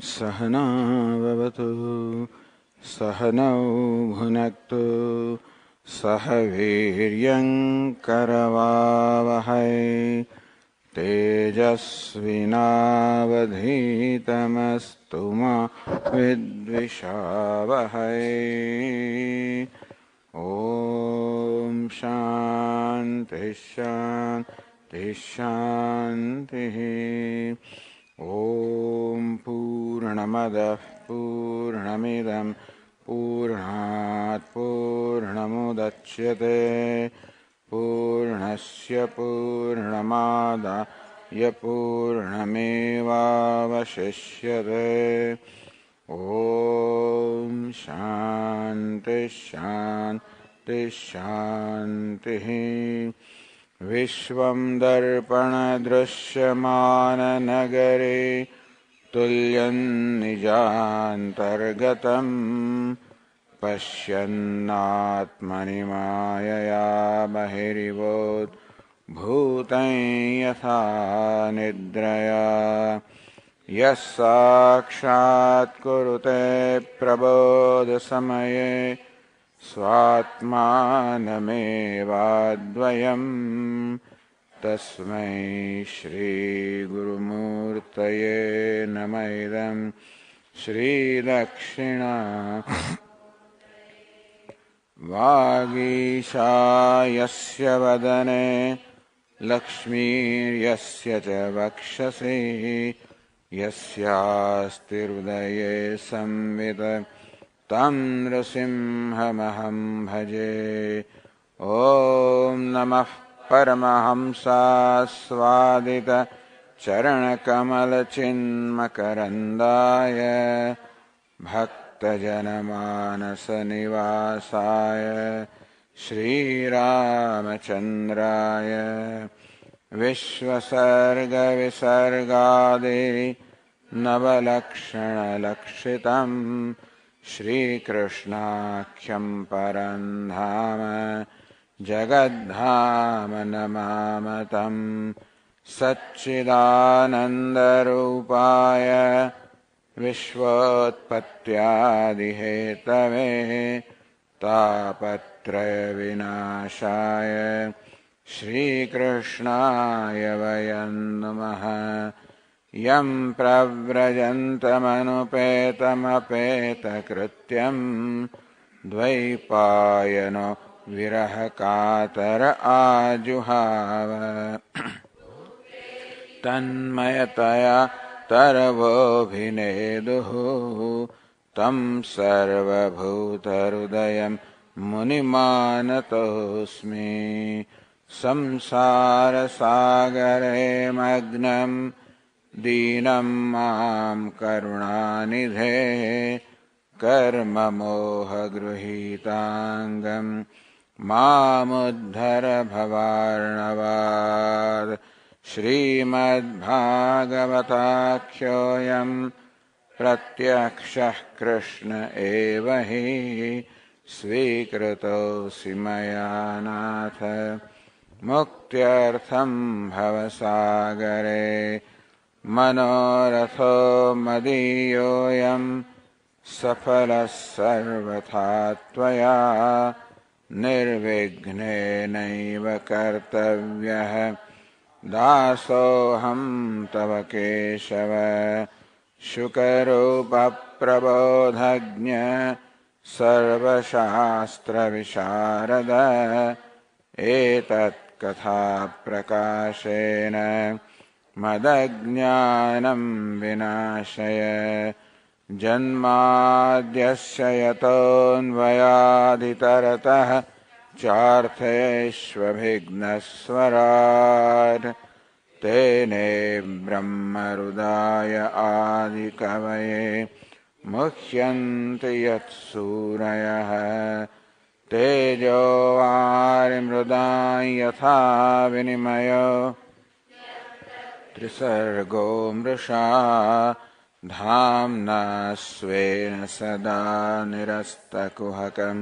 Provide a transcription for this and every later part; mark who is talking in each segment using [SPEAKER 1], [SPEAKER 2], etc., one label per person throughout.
[SPEAKER 1] सहना भवतु सहनौ भुनक्तु सह वीर्यं करवावहै तेजस्विनावधीतमस्तु मा विद्विषावहै। ॐ शान्ति शान्ति शान्तिः। ॐ पूर्णमदः पूर्णमिदं पूर्णात् पूर्णमुदच्यते पूर्णस्य पूर्णमादाय पूर्णमेवावशिष्यते। ॐ शान्ति शान्ति शान्तिः। विश्वं दर्पणदृश्यमाननगरे तुल्यं निजान्तर्गतं पश्यन्नात्मनि मायया बहिर्भूतं यथा निद्रया। यः साक्षात् कुरुते प्रबोधसमये स्वात्मानमेवाद्वयम् तस्मै श्रीगुरुमूर्तये नमः। इदं श्रीदक्षिणा वागीशायस्य वदने लक्ष्मीर्यस्य च वक्षसि यस्यास्ति हृदये संवित् तं नृसिंहमहं भजे। ॐ नमः परमहंसास्वादित चरणकमलचिन्मकरन्दाय भक्तजनमानसनिवासाय श्रीरामचन्द्राय विश्वसर्गविसर्गादि नवलक्षणलक्षितं श्रीकृष्णाख्यं परं धाम जगद्धाम नमामतं। सच्चिदानन्दरूपाय विश्वोत्पत्त्यादिहेतवे तापत्रयविनाशाय श्रीकृष्णाय वयं नमः। यं प्रव्रजन्तमनुपेतमपेतकृत्यं द्वैपायनो विरहकातर आजुहाव तन्मयतया तरवोऽभिनेदुः तं सर्वभूतहृदयं मुनिमानतोऽस्मि। संसारसागरे मग्नं दीनं मां करुणानिधे कर्ममोहगृहीताङ्गं मामुद्धर भवार्णवात्। श्रीमद्भागवताख्योऽयं प्रत्यक्षः कृष्ण एव हि स्वीकृतोऽसि मया नाथ मुक्त्यर्थं भवसागरे। मनोरथो मदीयोऽयं सफलः सर्वथा त्वया निर्विघ्नेनैव कर्तव्यः दासोऽहं तव केशव। शुकरूपप्रबोधज्ञ सर्वशास्त्रविशारद एतत्कथाप्रकाशेन मदज्ञानं विनाशय। जन्माद्यस्य यतोऽन्वयादितरतः चार्थेष्वभिघ्नस्वराट् तेने ब्रह्महृदाय आदिकवये मुह्यन्ति यत्सूरयः। तेजो वारिमृदां यथा विनिमयो त्रिसर्गो मृषा धाम्ना स्वेन सदा निरस्तकुहकं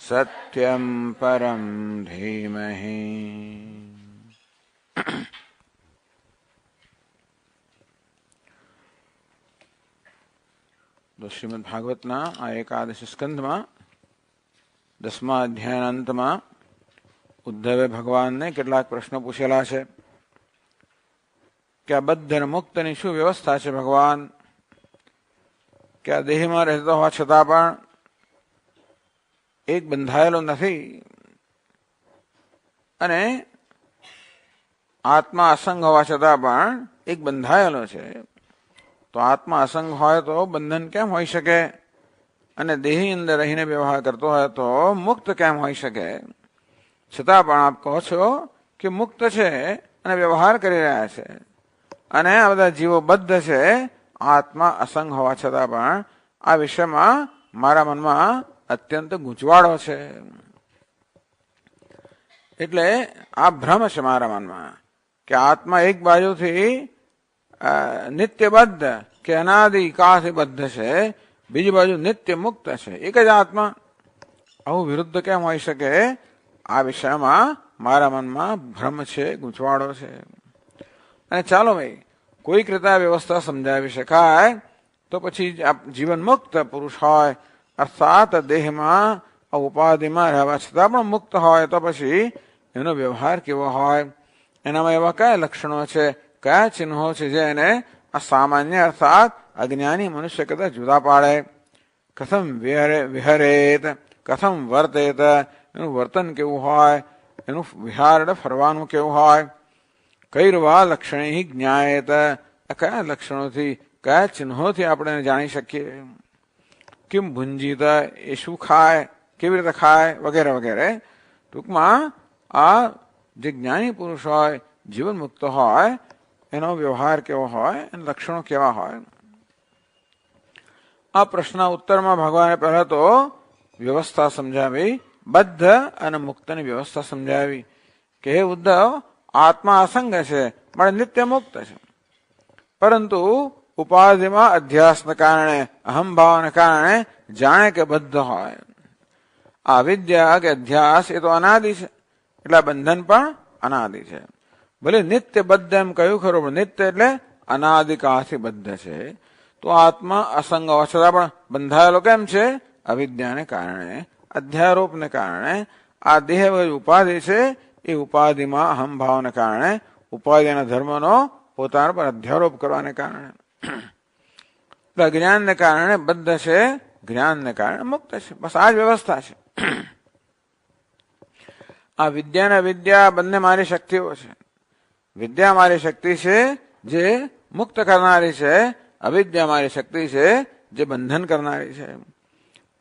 [SPEAKER 1] सत्यं परं धीमहि। તો શ્રીમદ ભાગવતના આ એકાદશ સ્કંધમાં 10મા અધ્યાયના અંતમાં ઉદ્ધવે ભગવાનને કેટલાક પ્રશ્નો પૂછેલા છે કે આ બદ્ધ અને મુક્તની શું વ્યવસ્થા છે ભગવાન, કે આ દેહમાં રહેતો હોવા છતાં પણ એક બંધાયેલો નથી અને આત્મા અસંગ હોવા છતાં પણ એક બંધાયેલો છે. તો આત્મા અસંગ હોય તો બંધન કેમ હોઈ શકે, અને દેહની અંદર રહીને વ્યવહાર કરતો હોય તો મુક્ત કેમ હોઈ શકે? છતાં પણ આપ કહો છો કે મુક્ત છે અને વ્યવહાર કરી રહ્યા છે, અને આ બધા જીવો બદ્ધ છે, આત્મા અસંગ હોવા છતાં પણ આ વિષયમાં મારા મનમાં અત્યંત ગૂંચવાડો છે. એટલે આ ભ્રમ છે મારા મનમાં કે આત્મા એક બાજુથી નિત્યબદ્ધ કે અનાદિ કાળથી બદ્ધ છે, બીજી બાજુ નિત્ય મુક્ત છે, એક જ આત્મા. આવું વિરુદ્ધ કેમ હોઈ શકે? આ વિષયમાં મારા મનમાં ભ્રમ છે, ગૂંચવાડો છે. અને ચાલો ભાઈ, કોઈક રીતે આ વ્યવસ્થા સમજાવી શકાય તો પછી જીવન મુક્ત પુરુષ હોય, અર્થાત દેહમાં ઉપાધિમાં રહેવા છતાં પણ મુક્ત હોય, તો પછી એનો વ્યવહાર કેવો હોય, એનામાં એવા કયા લક્ષણો છે, કયા ચિહ્નો છે જે એને આ સામાન્ય અર્થાત અજ્ઞાની મનુષ્ય કરતા જુદા પાડે? કથમ વિહરેત, કથમ વર્તેત, એનું વર્તન કેવું હોય, એનું વિહાર ફરવાનું કેવું હોય? કૈરવા લક્ષણે જ્ઞાયેત, આ કયા લક્ષણોથી કયા ચિહ્નોથી આપણે જાણી શકીએ? કેમ ભુંજીત, એ શું ખાય, કેવી રીતે ખાય, વગેરે વગેરે. ટૂંકમાં આ જે જ્ઞાની પુરુષ હોય, જીવન મુક્ત હોય, એનો વ્યવહાર કેવો હોય, એના લક્ષણો કેવા હોય? આ પ્રશ્નના ઉત્તરમાં ભગવાને પહેલા તો વ્યવસ્થા સમજાવી, બદ્ધ અને મુક્તની વ્યવસ્થા સમજાવી કે હે ઉદ્ધવ, આત્મા અસંગ છે, પણ નિત્ય મુક્ત છે, પરંતુ ઉપાધિમાં અધ્યાસને કારણે, અહમભાવને કારણે જાણે કે બદ્ધ હોય. આ વિદ્યા કે અધ્યાસ એ તો અનાદિ છે, એટલે બંધન પણ અનાદિ છે. ભલે નિત્ય બદ્ધ એમ કહ્યું ખરું, પણ નિત્ય એટલે અનાદિકાળથી બદ્ધ છે. તો આત્મા અસંગ હોવા છતાં પણ બંધાયેલો કેમ છે? અવિદ્યાને કારણે, અધ્યારોપને કારણે. આ દેહ ઉપાધિ છે, એ ઉપાધિમાં અહમભાવને કારણે, ઉપાધિના ધર્મનો પોતાના પર અધ્યારોપ કરવાને કારણે, જ્ઞાનને કારણે બદ્ધ છે, જ્ઞાનને કારણે મુક્ત છે. બસ આ જ વ્યવસ્થા છે. આ વિદ્યા અને અવિદ્યા બંને મારી શક્તિઓ છે. વિદ્યા મારી શક્તિ છે જે મુક્ત કરનારી છે, અવિદ્યા મારી શક્તિ છે જે બંધન કરનારી છે.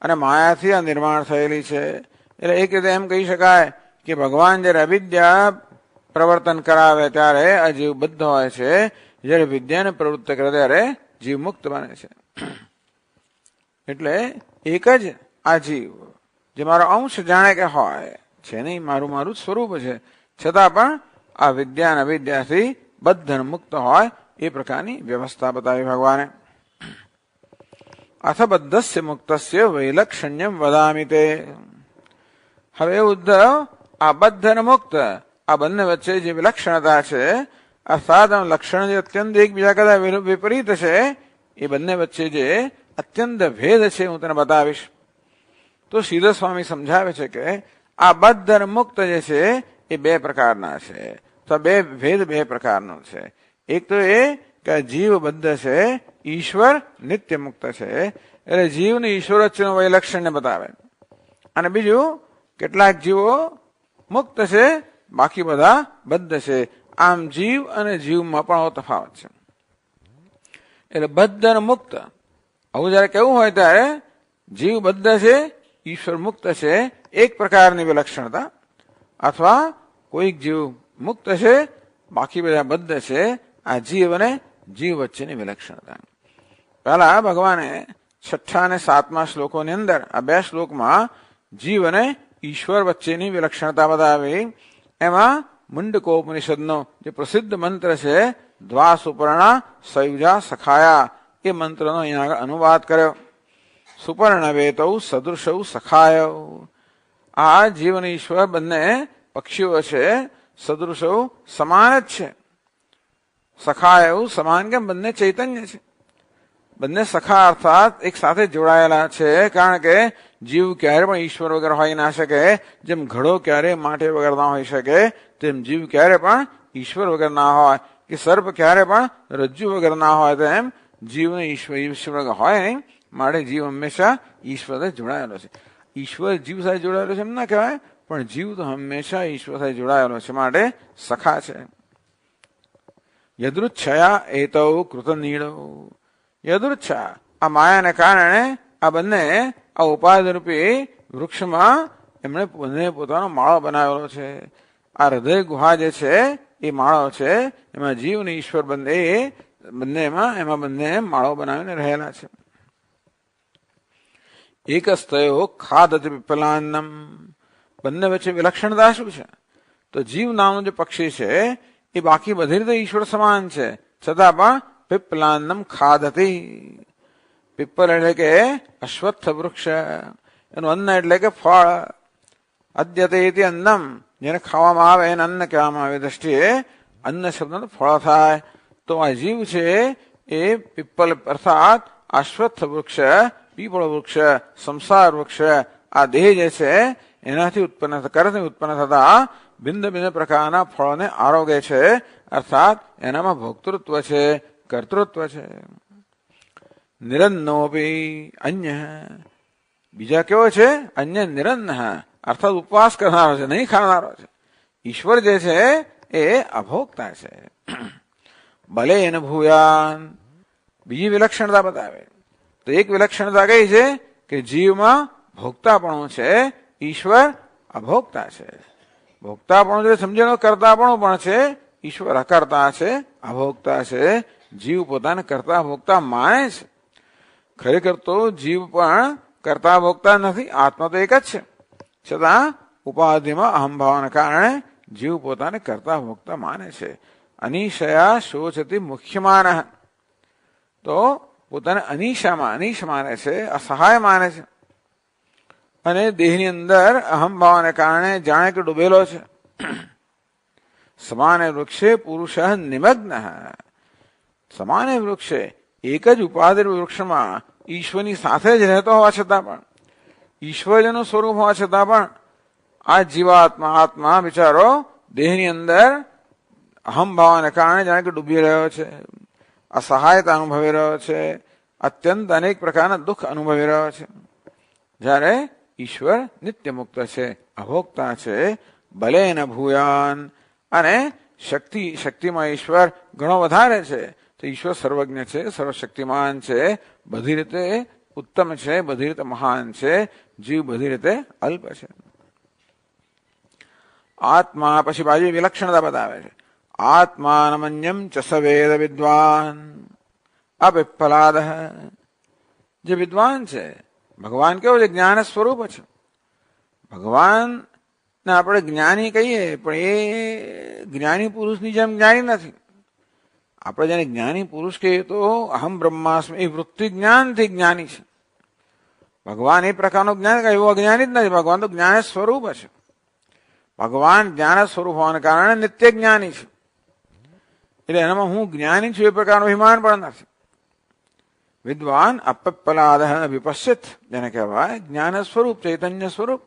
[SPEAKER 1] અને માયાથી આ નિર્માણ થયેલી છે. એટલે એક રીતે એમ કહી શકાય કે ભગવાન જયારે અવિદ્યા પ્રવર્તન કરાવે ત્યારે આ જીવ બદ્ધ હોય છે, જયારે વિદ્યાને પ્રવૃત્ત કરે ત્યારે જીવ મુક્ત બને છે. એટલે એક જ આ જીવ જે મારો અંશ જાણે કે હોય છે નહીં, મારું મારું જ સ્વરૂપ છે, છતાં પણ આ વિદ્યા અને અવિદ્યાથી બદ્ધ અને મુક્ત હોય એ પ્રકારની વ્યવસ્થા બતાવી ભગવાને. અથ બદ્ધસ્ય મુક્તસ્ય વૈલક્ષણ્યમ વદામિ તે. હવે ઉદ્ધવ, આ બદ્ધ અને મુક્ત આ બંને વચ્ચે જે વિલક્ષણતા છે, અર્થાત લક્ષણ જે અત્યંત એકબીજા કરતા વિપરીત છે, એ બંને વચ્ચે જે અત્યંત ભેદ છે હું તને બતાવીશ. તો શ્રીધર સ્વામી સમજાવે છે કે આ બદ્ધ અને મુક્ત જે છે એ બે પ્રકારના છે. તો ભેદ બે પ્રકારનો છે. એક તો એ કે જીવ બદ્ધ છે, ઈશ્વર નિત્ય મુક્ત છે, એટલે જીવને ઈશ્વર વચ્ચેનો વૈલક્ષણ્ય બતાવે. અને બીજું, કેટલાક જીવો મુક્ત છે, બાકી બધા બદ્ધ છે. આમ જીવ અને જીવમાં પણ તફાવત છે. એટલે બદ્ધ અને મુક્ત આવું જયારે કેવું હોય ત્યારે જીવ બદ્ધ છે, ઈશ્વર મુક્ત છે, એક પ્રકારની વિલક્ષણતા. અથવા કોઈક જીવ મુક્ત છે, બાકી બધા બદ્ધ છે, આ જીવ અને જીવ વચ્ચેની વિલક્ષણતા. પહેલા ભગવાને 6 અને 7મા શ્લોકોની અંદર આ 2 શ્લોકમાં જીવ અને ઈશ્વર વચ્ચેની વિલક્ષણતા બતાવી. એમાં મુંડકોપનિષદનો જે પ્રસિદ્ધ મંત્ર છે, દ્વા સુપર્ણા સયુજા સખાયા, એ મંત્રનો અહીંયા અનુવાદ કર્યો. સુપર્ણવેતૌ સદૃશૌ સખાય. આ જીવ અને ઈશ્વર બંને પક્ષીઓ છે, સદૃશૌ સમાન જ છે, સખાય સમાન કેમ? બંને ચૈતન્ય છે. બંને સખા અર્થાત એક સાથે જોડાયેલા છે, કારણ કે જીવ ક્યારે પણ ઈશ્વર વગર હોઈ ના શકે. જેમ ઘડો ક્યારે માટી વગર ના હોઈ શકે, તેમ જીવ ક્યારે પણ ઈશ્વર વગર ના હોય, કે સર્પ ક્યારે પણ રજ્જુ વગર ના હોય, તેમ જીવને ઈશ્વર વગર હોય નહીં. માટે જીવ હંમેશા ઈશ્વર સાથે જોડાયેલો છે. ઈશ્વર જીવ સાથે જોડાયેલો છે એમ ના કહેવાય, પણ જીવ તો હંમેશા ઈશ્વર સાથે જોડાયેલો છે, માટે સખા છે. યદૃચ્છયા એતૌ કૃતનીળો. યદૃચ્છા આ માયાને કારણે આ બંને આ ઉપાધિરૂપી વૃક્ષમાં એમણે બંને પોતાનો માળો બનાવેલો છે. આ હૃદય ગુહા જે છે એ માળો છે, એમાં જીવ અને ઈશ્વર એમાં બંને માળો બનાવીને રહેલા છે. એકસ્તયો ખાદતિ પીપલાન્નમ. બંને વચ્ચે વિલક્ષણતા શું છે? તો જીવ નામનું જે પક્ષી છે એ બાકી બધી રીતે ઈશ્વર સમાન છે, છતાં પણ પીપલાન્નમ ખાદતી. પીપલ એટલે કે અશ્વત્થ વૃક્ષ, એનું અન્ન એટલે કે ફળ. અદ્યતે અન્નમ, જેને ખાવામાં આવે એને અન્ન કહેવામાં આવે. દ્રષ્ટિએ અન્ન શબ્દનો ફળ થાય. તો આ જીવ છે એ પીપલ અર્થાત અશ્વત્થ વૃક્ષ, પીપળ વૃક્ષ, સંસાર વૃક્ષ, આ દેહ જે છે એનાથી ઉત્પન્ન થતા ભિન્ન ભિન્ન પ્રકારના ફળોને આરોગે છે. અર્થાત એનામાં ભોક્તૃત્વ છે, કર્તૃત્વ છે. નિરન્નોપી અન્ય, બીજા કેવો છે? અન્ય નિરન્ન, અર્થાત ઉપવાસ કરનારો છે, નહીં ખાનારો છે. ઈશ્વર જે છે એ અભોક્તા છે. ભલે એને ભૂયાન, બીજી વિલક્ષણતા બતાવે. તો એક વિલક્ષણતા કઈ છે કે જીવમાં ભોગતાપણું છે, ઈશ્વર અભોક્તા છે. ભોગતાપણું એટલે સમજણો કરતાપણું પણ છે. ઈશ્વર અકર્તા છે, અભોક્તા છે. જીવ પોતાને કરતા ભોગતા માને છે. ખરેખર તો જીવ પણ કરતા ભોગતા નથી, આત્મા તો એક જ છે. છતાં ઉપાધિમાં અહંભાવના કારણે જીવ પોતાને કરતા ભોગતા માને છે. અનિશયા શોચતી મુખ્યમાન, તો પોતાને અનિશ માને છે, અસહાય માને છે. અને દેહની અંદર અહંભાવને કારણે જાણે કે ડૂબેલો છે. સમાને વૃક્ષે પુરુષ નિમગ્ન. સમાને વૃક્ષે, એક જ ઉપાધિ વૃક્ષમાં ઈશ્વરની સાથે જ રહેતો હોવા છતાં પણ, ઈશ્વર જેનું સ્વરૂપ હોવા છતાં પણ આ આત્મા બિચારો દેહની અંદર અહંભાવને કારણે જાણે કે ડૂબી રહ્યો છે, અસહાયતા અનુભવી રહ્યો છે, અત્યંત અનેક પ્રકારના દુઃખ અનુભવી રહ્યો છે. જ્યારે ઈશ્વર નિત્ય મુક્ત છે, અભોક્તા છે. ભલે ન ભૂયાન, અને શક્તિમાં ઈશ્વર ઘણો વધારે છે. તો ઈશ્વર સર્વજ્ઞ છે, સર્વશક્તિમાન છે, બધી રીતે ઉત્તમ છે, બધી રીતે મહાન છે. જીવ બધી રીતે અલ્પ છે. આત્મા પછી બાજુ વિલક્ષણતા બતાવે છે. આત્માનમન્યમ ચ સવેદ વિદ્વાન અપિપ્પલાદ. જે વિદ્વાન છે, ભગવાન કેવો છે? જ્ઞાન સ્વરૂપ છે. ભગવાન ને આપણે જ્ઞાની કહીએ, પણ એ જ્ઞાની પુરુષની જેમ જ્ઞાની નથી. આપણે જેને જ્ઞાની પુરુષ કહીએ તો અહમ બ્રહ્માસ્મિ, એ વૃત્તિ જ્ઞાનથી જ્ઞાની છે. ભગવાન એ પ્રકારનું જ્ઞાન, એવું અજ્ઞાની જ નથી. ભગવાન તો જ્ઞાન સ્વરૂપ છે. ભગવાન જ્ઞાન સ્વરૂપ હોવાને કારણે નિત્ય જ્ઞાની છે. એટલે એનામાં હું જ્ઞાની છું એ પ્રકારનું અભિમાન પણ નથી. વિદ્વાન અપિપ્પલાદ વિપશ્ચિત, જેને કહેવાય જ્ઞાન સ્વરૂપ, ચૈતન્ય સ્વરૂપ.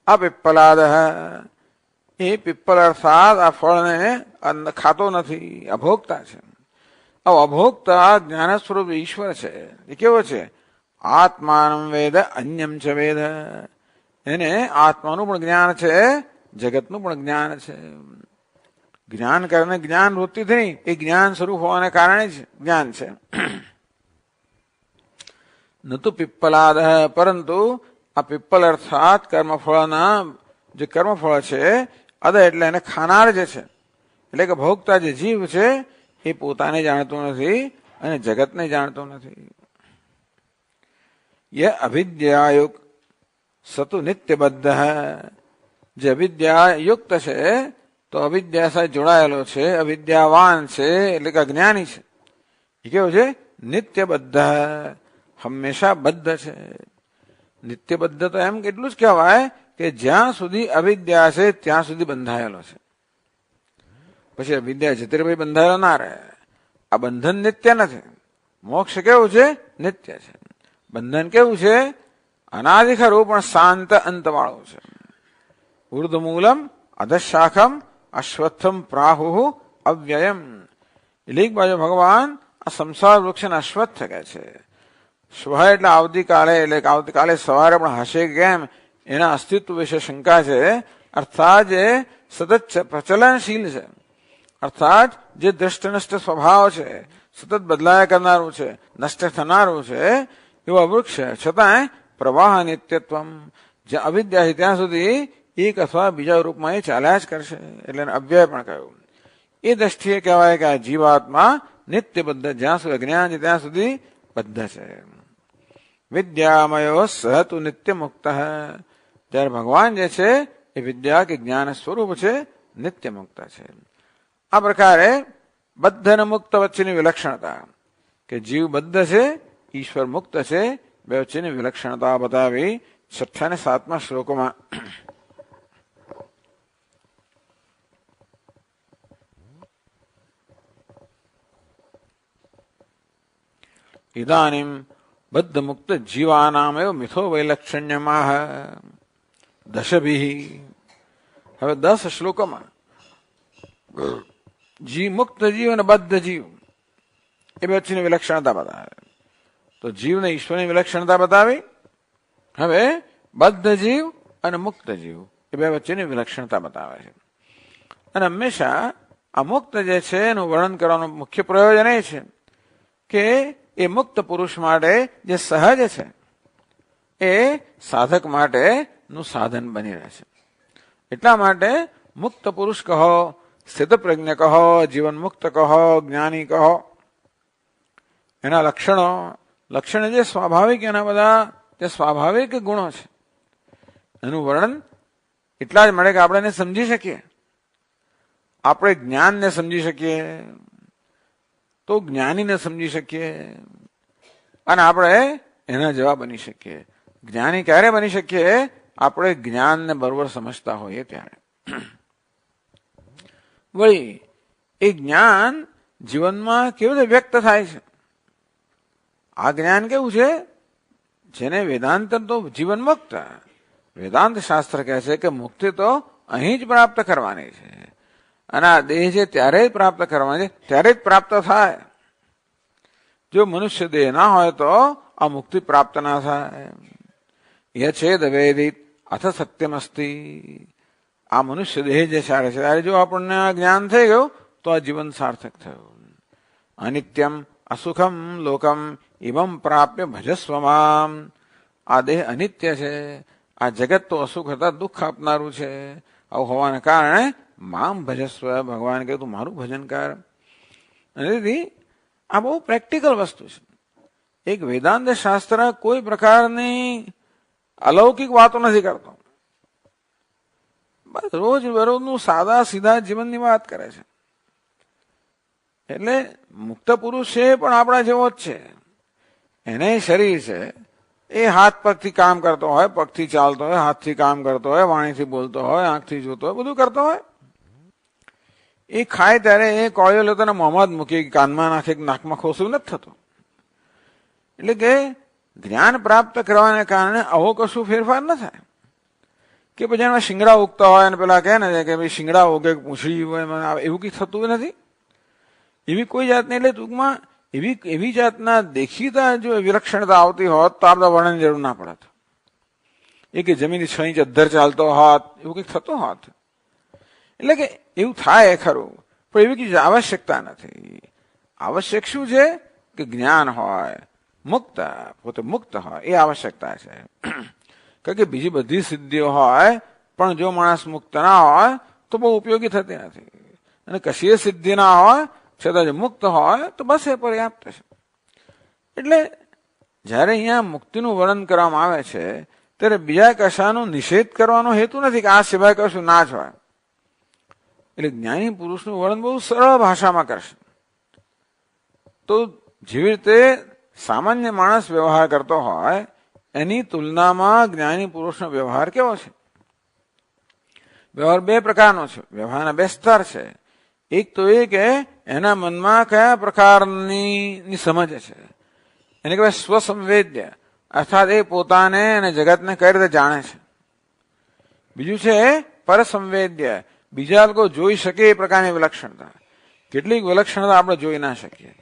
[SPEAKER 1] અપિપ્પલાદ, એ પિપ્પલ અર્થાત આ ફળને ખાતો નથી, અભોગતા છે. અભોગતા જ્ઞાન સ્વરૂપ ઈશ્વર છે. એ કેવો છે? આત્માનમ વેદ અન્યમ ચ વેદ. એને આત્માનું પણ જ્ઞાન છે, જગતનું પણ જ્ઞાન છે. જ્ઞાન કરીને જ્ઞાન વૃત્તિથી નહીં, એ જ્ઞાન સ્વરૂપ હોવાને કારણે જ જ્ઞાન છે. ન તો પિપ્પલાદ, પરંતુ આ પિપ્પલ અર્થાત કર્મફળના જે કર્મફળ છે, અદ એટલે એને ખાનાર જે છે, એટલે કે ભોગતા જે જીવ છે, એ પોતાને જાણતું નથી અને જગતને જાણતું નથી. ય અવિદ્યાયુક્ત સતુ નિત્યબદ્ધ, જે અવિદ્યા યુક્ત છે, તો અવિદ્યા સાથે જોડાયેલો છે, અવિદ્યાવાન છે, એટલે કે અજ્ઞાની છે. એ કેવું છે? નિત્યબદ્ધ, હંમેશા બદ્ધ છે. નિત્યબદ્ધ તો એમ કેટલું જ કહેવાય કે જ્યાં સુધી અવિદ્યા છે ત્યાં સુધી બંધાયેલો છે. પછી અવિદ્યા જતી રહે, બંધાયેલો ના રહે. આ બંધન નિત્ય નથી. મોક્ષ કેવું છે? નિત્ય છે. બંધન કેવું છે? અનાદિ ખરું પણ શાંત અંત વાળું છે. ઉર્ધમૂલમ અધશાખમ અશ્વત્થમ પ્રાહુ અવ્યયમ. લીક બાજુ ભગવાન આ સંસાર વૃક્ષને અશ્વત્થ કહે છે. સ્વ એટલે આવતીકાલે, એટલે આવતીકાલે સવારે પણ હશે કેમ એના અસ્તિત્વ વિશે શંકા છે. અર્થાત જે સતત પ્રચલનશીલ છે, અર્થાત જે દ્રષ્ટનષ્ટ સ્વભાવ છે, સતત બદલાયા કરનારું છે, નષ્ટ થનારું છે, એવા વૃક્ષ છતાંય પ્રવાહ નિત્યત્વ, જ્યાં અવિદ્યા છે ત્યાં સુધી એક અથવા બીજા રૂપમાં એ ચાલ્યા જ કરશે, એટલે અવ્યય પણ કહ્યું. એ દ્રષ્ટિએ કહેવાય કે આ જીવાત્મા નિત્ય બદ્ધ, જ્યાં સુધી અજ્ઞાન છે ત્યાં સુધી બદ્ધ છે. વિદ્યામયો સહતુ નિત્ય મુક્ત. ત્યારે ભગવાન જે છે એ વિદ્યા કે જ્ઞાન સ્વરૂપ છે, નિત્ય મુક્ત છે. આ પ્રકારે બદ્ધ અને મુક્ત વચ્ચેની વિલક્ષણતા, કે જીવ બદ્ધ છે, ઈશ્વર મુક્ત છે, બે વચ્ચેની વિલક્ષણતા બતાવી 6 અને 7મા શ્લોકોમાં. ઇદાનીમ બદ્ધ મુક્ત જીવાનામય મિથો વૈલક્ષણ્યમાહ દશભિ. હવે 10 શ્લોકોમાં મુક્ત જીવ અને બદ્ધ જીવ એ બે વચ્ચેની વિલક્ષણતા બતાવે. તો જીવને ઈશ્વરની વિલક્ષણતા બતાવી. હવે બદ્ધ જીવ અને મુક્ત જીવ એ બે વચ્ચેની વિલક્ષણતા બતાવે છે. અને હંમેશા આ મુક્ત જે છે એનું વર્ણન કરવાનું મુખ્ય પ્રયોજન એ છે કે એ મુક્ત પુરુષ માટે જે સહજ છે એ સાધક માટેનું સાધન બની રહે છે. એટલા માટે મુક્ત પુરુષ કહો, સ્થિતપ્રજ્ઞ કહો, જીવન મુક્ત કહો, જ્ઞાની કહો, એના લક્ષણ જે સ્વાભાવિક, એના બધા તે સ્વાભાવિક ગુણો છે. એનું વર્ણન એટલા જ મળે કે આપણે એને સમજી શકીએ, આપણે જ્ઞાનને સમજી શકીએ, તો જ્ઞાનીને સમજી શકીએ, અને આપણે એના જેવા બની શકીએ. જ્ઞાની ક્યારે બની શકીએ? આપણે જ્ઞાનને બરોબર સમજતા હોઈએ ત્યારે. વળી એ જ્ઞાન જીવનમાં કેવી રીતે વ્યક્ત થાય છે? આ જ્ઞાન કેવું છે? જેને વેદાંત તો જીવન મુક્ત, વેદાંત શાસ્ત્ર કહે છે કે મુક્તિ તો અહીં જ પ્રાપ્ત કરવાની છે, અને આ દેહ છે ત્યારે જ પ્રાપ્ત કરવાની છે, ત્યારે જ પ્રાપ્ત થાય. જો મનુષ્ય દેહ ના હોય તો આ મુક્તિ પ્રાપ્ત ના થાય. યછેદ વેદિત અથ સત્યમ અસ્તિ. આ મનુષ્ય દેહ જે સારે છે ત્યારે જો આપણને આ જ્ઞાન થઈ ગયું તો આ જીવન સાર્થક થયું. અનિત્યમ અસુખમ લોકમ ઇમમ પ્રાપ્ય ભજસ્વમામ. આ દેહ અનિત્ય છે, આ જગત તો અસુખ હતા દુઃખ આપનારું છે. આવું હોવાને કારણે મામ ભજસ્વ, ભગવાન કહ્યું તું મારું ભજન કર. તેથી આ બહુ પ્રેક્ટિકલ વસ્તુ છે. એક વેદાંત શાસ્ત્ર કોઈ પ્રકારની અલૌકિક વાતો નથી કરતો, બસ રોજ બરોજનું સાદા સીધા જીવનની વાત કરે છે. એટલે મુક્ત પુરુષ છે પણ આપણા જેવો જ છે. એને શરીર છે, એ હાથ પગથી કામ કરતો હોય, પગથી ચાલતો હોય, હાથથી કામ કરતો હોય, વાણીથી બોલતો હોય, આંખથી જોતો હોય, બધું કરતો હોય. એ ખાય ત્યારે એ કોળિયો લેતો ને મોંમાં જ મૂકી, કાનમાં નાખે, નાકમાં ખોસું નથી થતું. એટલે કે જ્ઞાન પ્રાપ્ત કરવાને કારણે આવો કશું ફેરફાર ન થાય. કે પછી એમાં શિંગડા ઉગતા હોય અને પેલા કહે ને કે ભાઈ શિંગડા ઉગે, પૂંછડી હોય, એવું કઈ થતું નથી. એવી કોઈ જાતની, એટલે ટૂંકમાં એવી જાતના દેખીતા જો વિલક્ષણતા આવતી હોત તો આપણે વર્ણનની જરૂર ના પડત. એ કે જમીન 6 ઇંચ અધ્ધર ચાલતો હોત, એવું કંઈક થતું હોત. એટલે કે એવું થાય ખરું, પણ એવી કઈ આવશ્યકતા નથી. આવશ્યક શું છે? કે જ્ઞાન હોય, મુક્ત, પોતે મુક્ત હોય, એ આવશ્યકતા છે. કારણ કે બીજી બધી સિદ્ધિઓ હોય પણ જો માણસ મુક્ત ના હોય તો બહુ ઉપયોગી થતી નથી. અને કશી સિદ્ધિ ના હોય છતાં જો મુક્ત હોય તો બસ એ પર્યાપ્ત છે. એટલે જયારે અહીંયા મુક્તિનું વર્ણન કરવામાં આવે છે ત્યારે બીજા કશાનો નિષેધ કરવાનો હેતુ નથી કે આ સિવાય કશું ના જ હોય. એટલે જ્ઞાની પુરુષનું વર્ણન બહુ સરળ ભાષામાં કરશે. તો જેવી રીતે સામાન્ય માણસ વ્યવહાર કરતો હોય એની તુલનામાં જ્ઞાની પુરુષનો વ્યવહાર કેવો છે? વ્યવહાર 2 પ્રકારનો છે, વ્યવહારના 2 સ્તર છે. એક તો એ કે એના મનમાં કયા પ્રકારની સમજ છે, એને કહેવાય સ્વસંવેદ્ય, અર્થાત એ પોતાને અને જગતને કઈ રીતે જાણે છે. બીજું છે પરસંવેદ્ય, બીજા લોકો જોઈ શકે એ પ્રકારની વિલક્ષણતા. કેટલીક વિલક્ષણતા આપણે જોઈ ના શકીએ.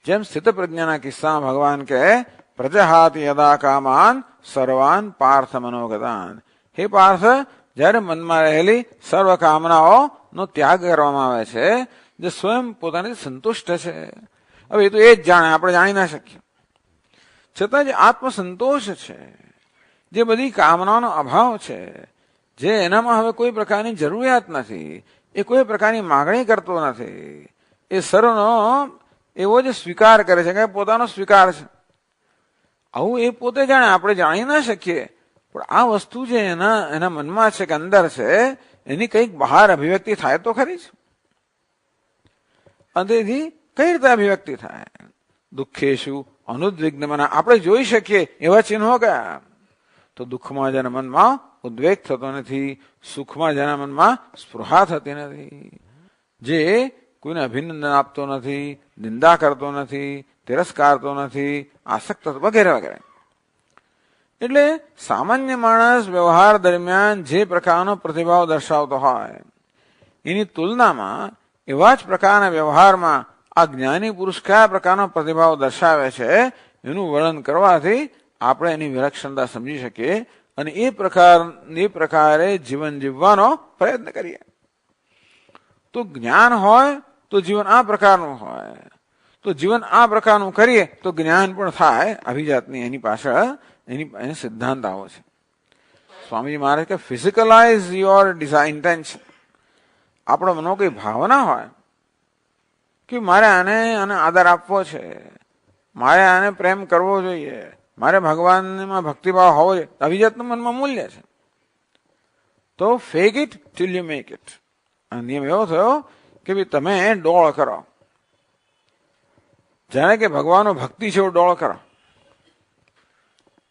[SPEAKER 1] જેમ સ્થિત પ્રજ્ઞાના કિસ્સામાં ભગવાન કહે પ્રજહાતિ યદા કામાન સર્વાન પાર્થ મનોગતાન. હે પાર્થ, જયારે મનમાં રહેલી સર્વ કામનાઓ નો ત્યાગ કરવામાં આવે છે, જે સ્વયં પોતાની સંતુષ્ટ છે. હવે એ તો એ જ જાણે, આપણે જાણી ના શકીએ. છતાં જે આત્મસંતોષ છે, જે બધી કામનાઓનો અભાવ છે, જે એનામાં હવે કોઈ પ્રકારની જરૂરિયાત નથી, એ કોઈ પ્રકારની માગણી કરતો નથી, એ સર્વનો એવો જ સ્વીકાર કરે છે કે પોતાનો સ્વીકાર છે. આવું એ પોતે જાણે, આપણે જાણી ના શકીએ. પણ આ વસ્તુ જે એના મનમાં છે કે અંદર છે, એની કંઈક બહાર અભિવ્યક્તિ થાય તો ખરી જ. અને તેથી કઈ રીતે અભિવ્યક્તિ થાય? દુઃખેશુ અનુદ્વિગ્નમના, આપણે જોઈ શકીએ એવા ચિહ્નો કયા? તો દુઃખમાં જેના મનમાં ઉદ્વેગ થતો નથી, સુખમાં જેના મનમાં સ્પૃહા થતી નથી, જે કોઈને અભિનંદન આપતો નથી, નિંદા કરતો નથી, તિરસ્કારતો નથી, આસક્ત વગેરે વગેરે. એટલે સામાન્ય માણસ વ્યવહાર દરમિયાન જે પ્રકારનો પ્રતિભાવ દર્શાવતો હોય, એની તુલનામાં એવા જ પ્રકારના વ્યવહારમાં આ જ્ઞાની પુરુષ કયા પ્રકારનો પ્રતિભાવ દર્શાવે છે, એનું વર્ણન કરવાથી આપણે એની વિલક્ષણતા સમજી શકીએ અને એ પ્રકારે જીવન જીવવાનો પ્રયત્ન કરીએ. તો જ્ઞાન હોય તો જીવન આ પ્રકારનું હોય, તો જીવન આ પ્રકારનું કરીએ તો જ્ઞાન પણ થાય. અભિજાતની એની પાછળ એની સિદ્ધાંત આવો છે. સ્વામીજી મહારાજ કે ફિઝિકલાઇઝ યોર ઇન્ટેન્શન. આપણો મનો કઈ ભાવના હોય કે મારે આને આદર આપવો છે, મારે આને પ્રેમ કરવો જોઈએ, મારે ભગવાનમાં ભક્તિભાવ હોવો જોઈએ, અભિજાતના મનમાં મૂલ્ય છે. તો fake it till you make it. આ નિયમ એવો થયો કે ભાઈ તમે ડોળ કરો, જાણે કે ભગવાનનો ભક્તિ છે એવું ડોળ કરો.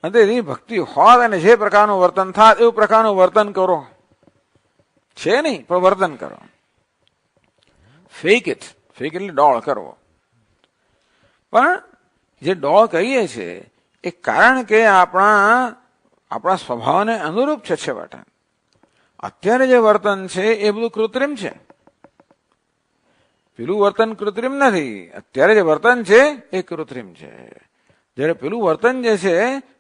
[SPEAKER 1] અને એની ભક્તિ હોય અને જે પ્રકારનું વર્તન થાય એવું પ્રકારનું વર્તન કરો. છે નહીં પણ વર્તન કરો. ફેક ઇટ, ફેક એટલે ડોળ કરવો. પણ જે ડોળ કહીએ છીએ એ કારણ કે આપણા સ્વભાવને અનુરૂપ છે છેવટે. અત્યારે જે વર્તન છે એ બધું કૃત્રિમ છે, પેલું વર્તન કૃત્રિમ નથી. અત્યારે જે વર્તન છે એ કૃત્રિમ છે. જયારે પેલું વર્તન જે છે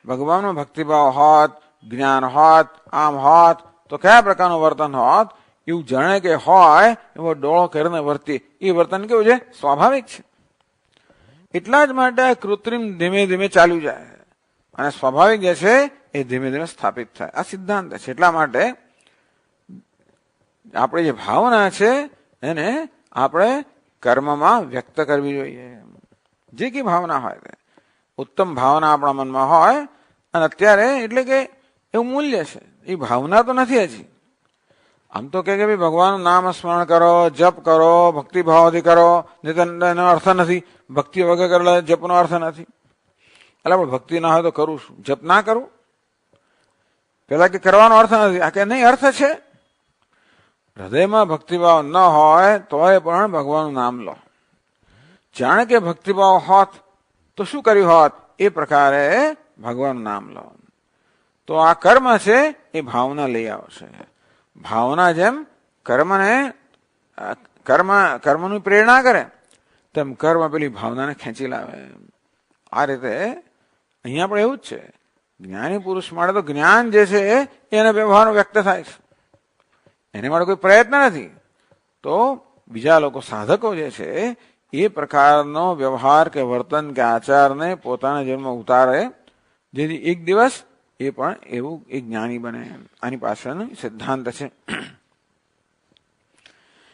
[SPEAKER 1] ભગવાનનો ભક્તિભાવ હોત, જ્ઞાન હોત, આમ હોત તો કયા પ્રકારનું વર્તન હોત, એવું જાણે કે હોય એવો ડોળો કરીને વર્તી, એ વર્તન કેવું છે? સ્વાભાવિક છે. એટલા જ માટે કૃત્રિમ ધીમે ધીમે ચાલ્યું જાય અને સ્વાભાવિક જે છે એ ધીમે ધીમે સ્થાપિત થાય. આ સિદ્ધાંત છે. એટલા માટે આપણે જે ભાવના છે એને આપણે કર્મમાં વ્યક્ત કરવી જોઈએ. જે કઈ ભાવના હોય તે ઉત્તમ ભાવના આપણા મનમાં હોય, અને અત્યારે એટલે કે એવું મૂલ્ય છે, એ ભાવના તો નથી હજી. આમ તો કે ભાઈ ભગવાનનું નામ સ્મરણ કરો, જપ કરો, ભક્તિભાવથી કરો, એનો અર્થ નથી. ભક્તિ વગર કરેલા જપનો અર્થ નથી. એટલે આપણે ભક્તિ ના હોય તો કરું છું, જપ ના કરું? પેલા કે કરવાનો અર્થ નથી, આ કે નહીં અર્થ છે. હૃદયમાં ભક્તિભાવ ન હોય તોય પણ ભગવાનનું નામ લો. જાણે કે ભક્તિભાવ હોત તો શું કર્યું હોત, એ પ્રકારે ભગવાનનું નામ લો. તો આ કર્મ છે એ ભાવના લઈ આવશે. ભાવના જેમ કર્મની પ્રેરણા કરે તેમ કર્મ પેલી ભાવનાને ખેંચી લાવે. આ રીતે અહીંયા પણ એવું જ છે. જ્ઞાની પુરુષ માટે તો જ્ઞાન જે છે એના વ્યવહારનો વ્યક્ત થાય છે, એને માટે કોઈ પ્રયત્ન નથી. તો બીજા લોકો સાધકો જે છે એ પ્રકારનો વ્યવહાર કે વર્તન કે આચારને પોતાના જીવનમાં ઉતારે, જેથી એક દિવસ એ પણ એવું એક જ્ઞાની બને. આની પાછળનો સિદ્ધાંત છે.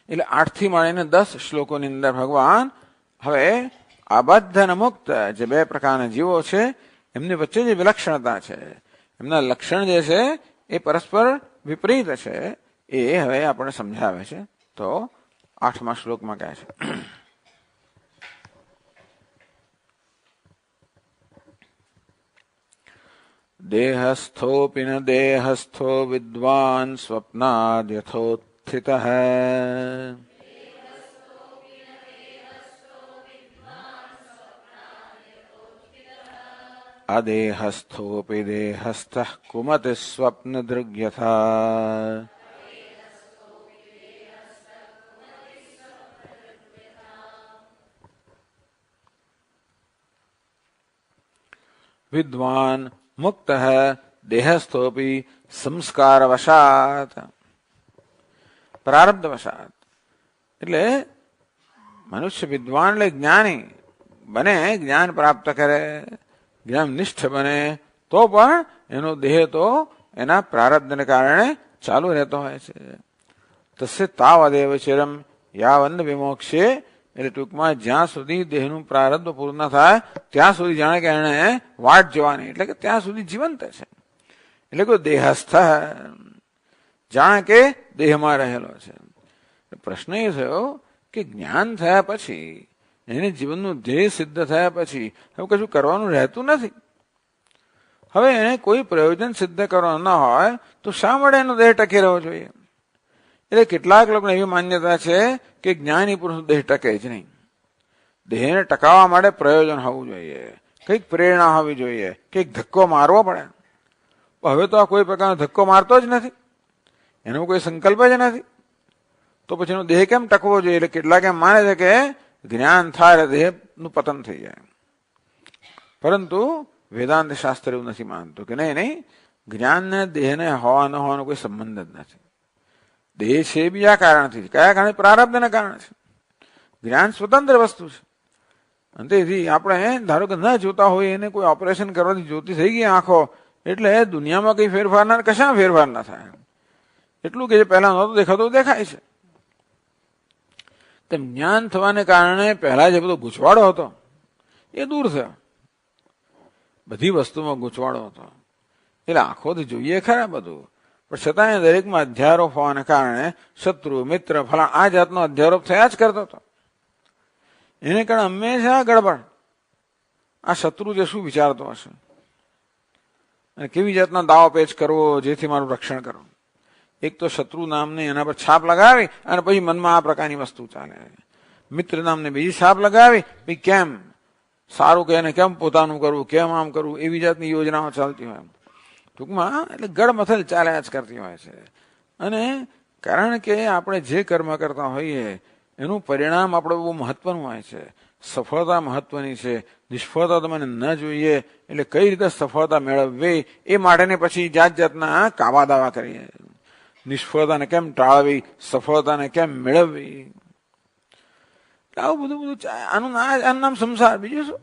[SPEAKER 1] એટલે 8 થી માંડીને 10 શ્લોકોની અંદર ભગવાન હવે આબદ્ધ અને મુક્ત જે બે પ્રકારના જીવો છે એમની વચ્ચે જે વિલક્ષણતા છે, એમના લક્ષણ જે છે એ પરસ્પર વિપરીત છે, એ હવે આપણે સમજાવે છે. તો 8મા શ્લોકમાં કહે છે, દેહસ્થોપિ ન દેહસ્થો વિદ્વાન સ્વપ્નાદ યથોત્થિતઃ અદેહસ્થોપી દેહસ્થ કુમતિ સ્વપ્ન દૃગ્યથા. વિદ્વાન મુક્ત દેહસ્થોપી સંસ્કાર વશાત, પ્રારબ્ધ વશાત. એટલે મનુષ્ય વિદ્વાન એટલે જ્ઞાની બને, જ્ઞાન પ્રાપ્ત કરે, જ્ઞાન નિષ્ઠ બને, તો પણ એનો દેહ તો એના પ્રારબ્ધને કારણે ચાલુ રહેતો હોય છે. તસ્ય તાવદેવ ચિરમ યાવન્ન વિમોક્ષે. એટલે ટૂંકમાં જ્યાં સુધી દેહનું પ્રારબ્ધ પૂર્ણ થાય ત્યાં સુધી જાણે કે એને વાટ જોવાની, એટલે કે ત્યાં સુધી જીવંત છે. એટલે કે દેહસ્થ, જાણે કે દેહમાં રહેલો છે. પ્રશ્ન એ થયો કે જ્ઞાન થયા પછી, એને જીવનનું ધ્યેય સિદ્ધ થયા પછી હવે કશું કરવાનું રહેતું નથી. હવે એને કોઈ પ્રયોજન સિદ્ધ કરવાનું ન હોય તો શા માટે એનો દેહ ટકી રહેવો જોઈએ? એટલે કેટલાક લોકોને એવી માન્યતા છે કે જ્ઞાની પુરુષનો દેહ ટકે જ નહીં. દેહને ટકાવવા માટે પ્રયોજન હોવું જોઈએ, કંઈક પ્રેરણા હોવી જોઈએ, કંઈક ધક્કો મારવો પડે. હવે તો આ કોઈ પ્રકારનો ધક્કો મારતો જ નથી, એનો કોઈ સંકલ્પ જ નથી, તો પછી એનો દેહ કેમ ટકવો જોઈએ? એટલે કેટલાક એમ માને છે કે જ્ઞાન થાય દેહનું પતન થઈ જાય. પરંતુ વેદાંત શાસ્ત્ર એવું નથી માનતું કે નહીં, જ્ઞાનને દેહને હોવા ન હોવાનો કોઈ સંબંધ જ નથી. દેહ છે બીજા કારણથી. કયા કારણે? પ્રારબ્ધના કારણે છે. જ્ઞાન સ્વતંત્ર વસ્તુ છે. અને તેથી આપણે ધારો કે ન જોતા હોય એને કોઈ ઓપરેશન કરવાથી જોતી થઈ ગઈ આંખો, એટલે દુનિયામાં કઈ ફેરફાર ના, કશા ફેરફાર ના થાય. એટલું કે જે પહેલા નહોતું દેખાતું દેખાય છે. તેમ જ્ઞાન થવાને કારણે પહેલા જે બધો ગૂંચવાડો હતો એ દૂર થયો. બધી વસ્તુમાં ગૂંચવાડો હતો, એટલે આંખોથી જોઈએ ખરા બધું, પણ છતાં દરેકમાં અધ્યારોપ હોવાને કારણે શત્રુ મિત્ર ફલા આ જાતનો અધ્યારોપ થયા જ કરતો હતો. એને કારણે હંમેશા ગડબડ. આ શત્રુ જે શું વિચારતો હશે અને કેવી જાતના દાવો પેચ કરવો જેથી મારું રક્ષણ કરવું. એક તો શત્રુ નામની એના પર છાપ લગાવી અને પછી મનમાં આ પ્રકારની વસ્તુ ચાલે. મિત્ર નામને બીજી છાપ લગાવી, પછી કેમ સારું કે એને કેમ પોતાનું કરવું, કેમ આમ કરવું, એવી જાતની યોજનાઓ ચાલતી હોય. ટૂંકમાં એટલે ગડમથલ ચાલ્યા જ કરતી હોય છે. અને કારણ કે આપણે જે કર્મ કરતા હોઈએ એનું પરિણામ આપણે બહુ મહત્વનું હોય છે. સફળતા મહત્વની છે, નિષ્ફળતા તો મને ન જોઈએ. એટલે કઈ રીતે સફળતા મેળવવી એ માટેને પછી જાત જાતના કાવા દાવા કરીએ. નિષ્ફળતાને કેમ ટાળવી, સફળતાને કેમ મેળવવી, આવું બધું આનું નામ સંસાર. બીજું શું?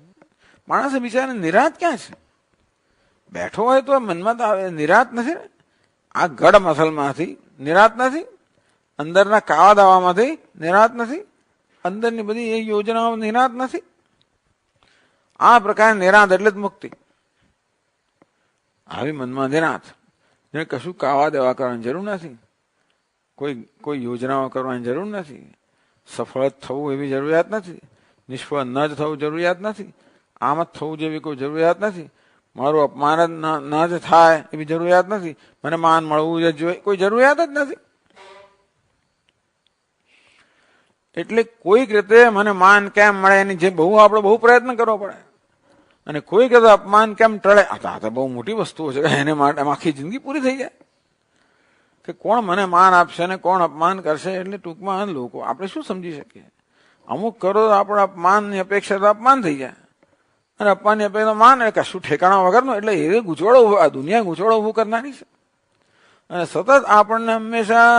[SPEAKER 1] માણસે બિચારાને નિરાત ક્યાં છે? બેઠો હોય તો મનમાં તો આવે, નિરાત નથી ને. આ ગડ મસલમાંથી નિરાત નથી, અંદરના કાવા દાવામાંથી નિરાત નથી, અંદરની બધી એ યોજનાઓ નિરાત નથી. આ પ્રકારે નિરાત એટલે જ મુક્તિ. આવી મનમાં નિરાત, જેને કશું કાવા દેવા કરવાની જરૂર નથી, કોઈ યોજનાઓ કરવાની જરૂર નથી, સફળ થવું એવી જરૂરિયાત નથી, નિષ્ફળ ન જ થવું જરૂરિયાત નથી, આમ જ થવું જેવી કોઈ જરૂરિયાત નથી, મારું અપમાન જ ન જ થાય એવી જરૂરિયાત નથી, મને માન મળવું જ જોઈએ કોઈ જરૂરિયાત જ નથી. એટલે કોઈક રીતે મને માન કેમ મળે એની જે આપણે બહુ પ્રયત્ન કરવો પડે, અને કોઈક રીતે અપમાન કેમ ટળે, આ તો બહુ મોટી વસ્તુઓ છે. એને માટે આખી જિંદગી પૂરી થઈ જાય કે કોણ મને માન આપશે અને કોણ અપમાન કરશે. એટલે ટૂંકમાં લોકો આપણે શું સમજી શકીએ? અમુક કરો તો આપણે અપમાનની અપેક્ષા તો અપમાન થઈ જાય, અને અપમાનની અપેક્ષા માન કશું ઠેકાણા વગરનું. એટલે એ ગૂંચવાડો, આ દુનિયા ગૂંચવાડો ઉભું કરનારી છે. અને સતત આપણને હંમેશા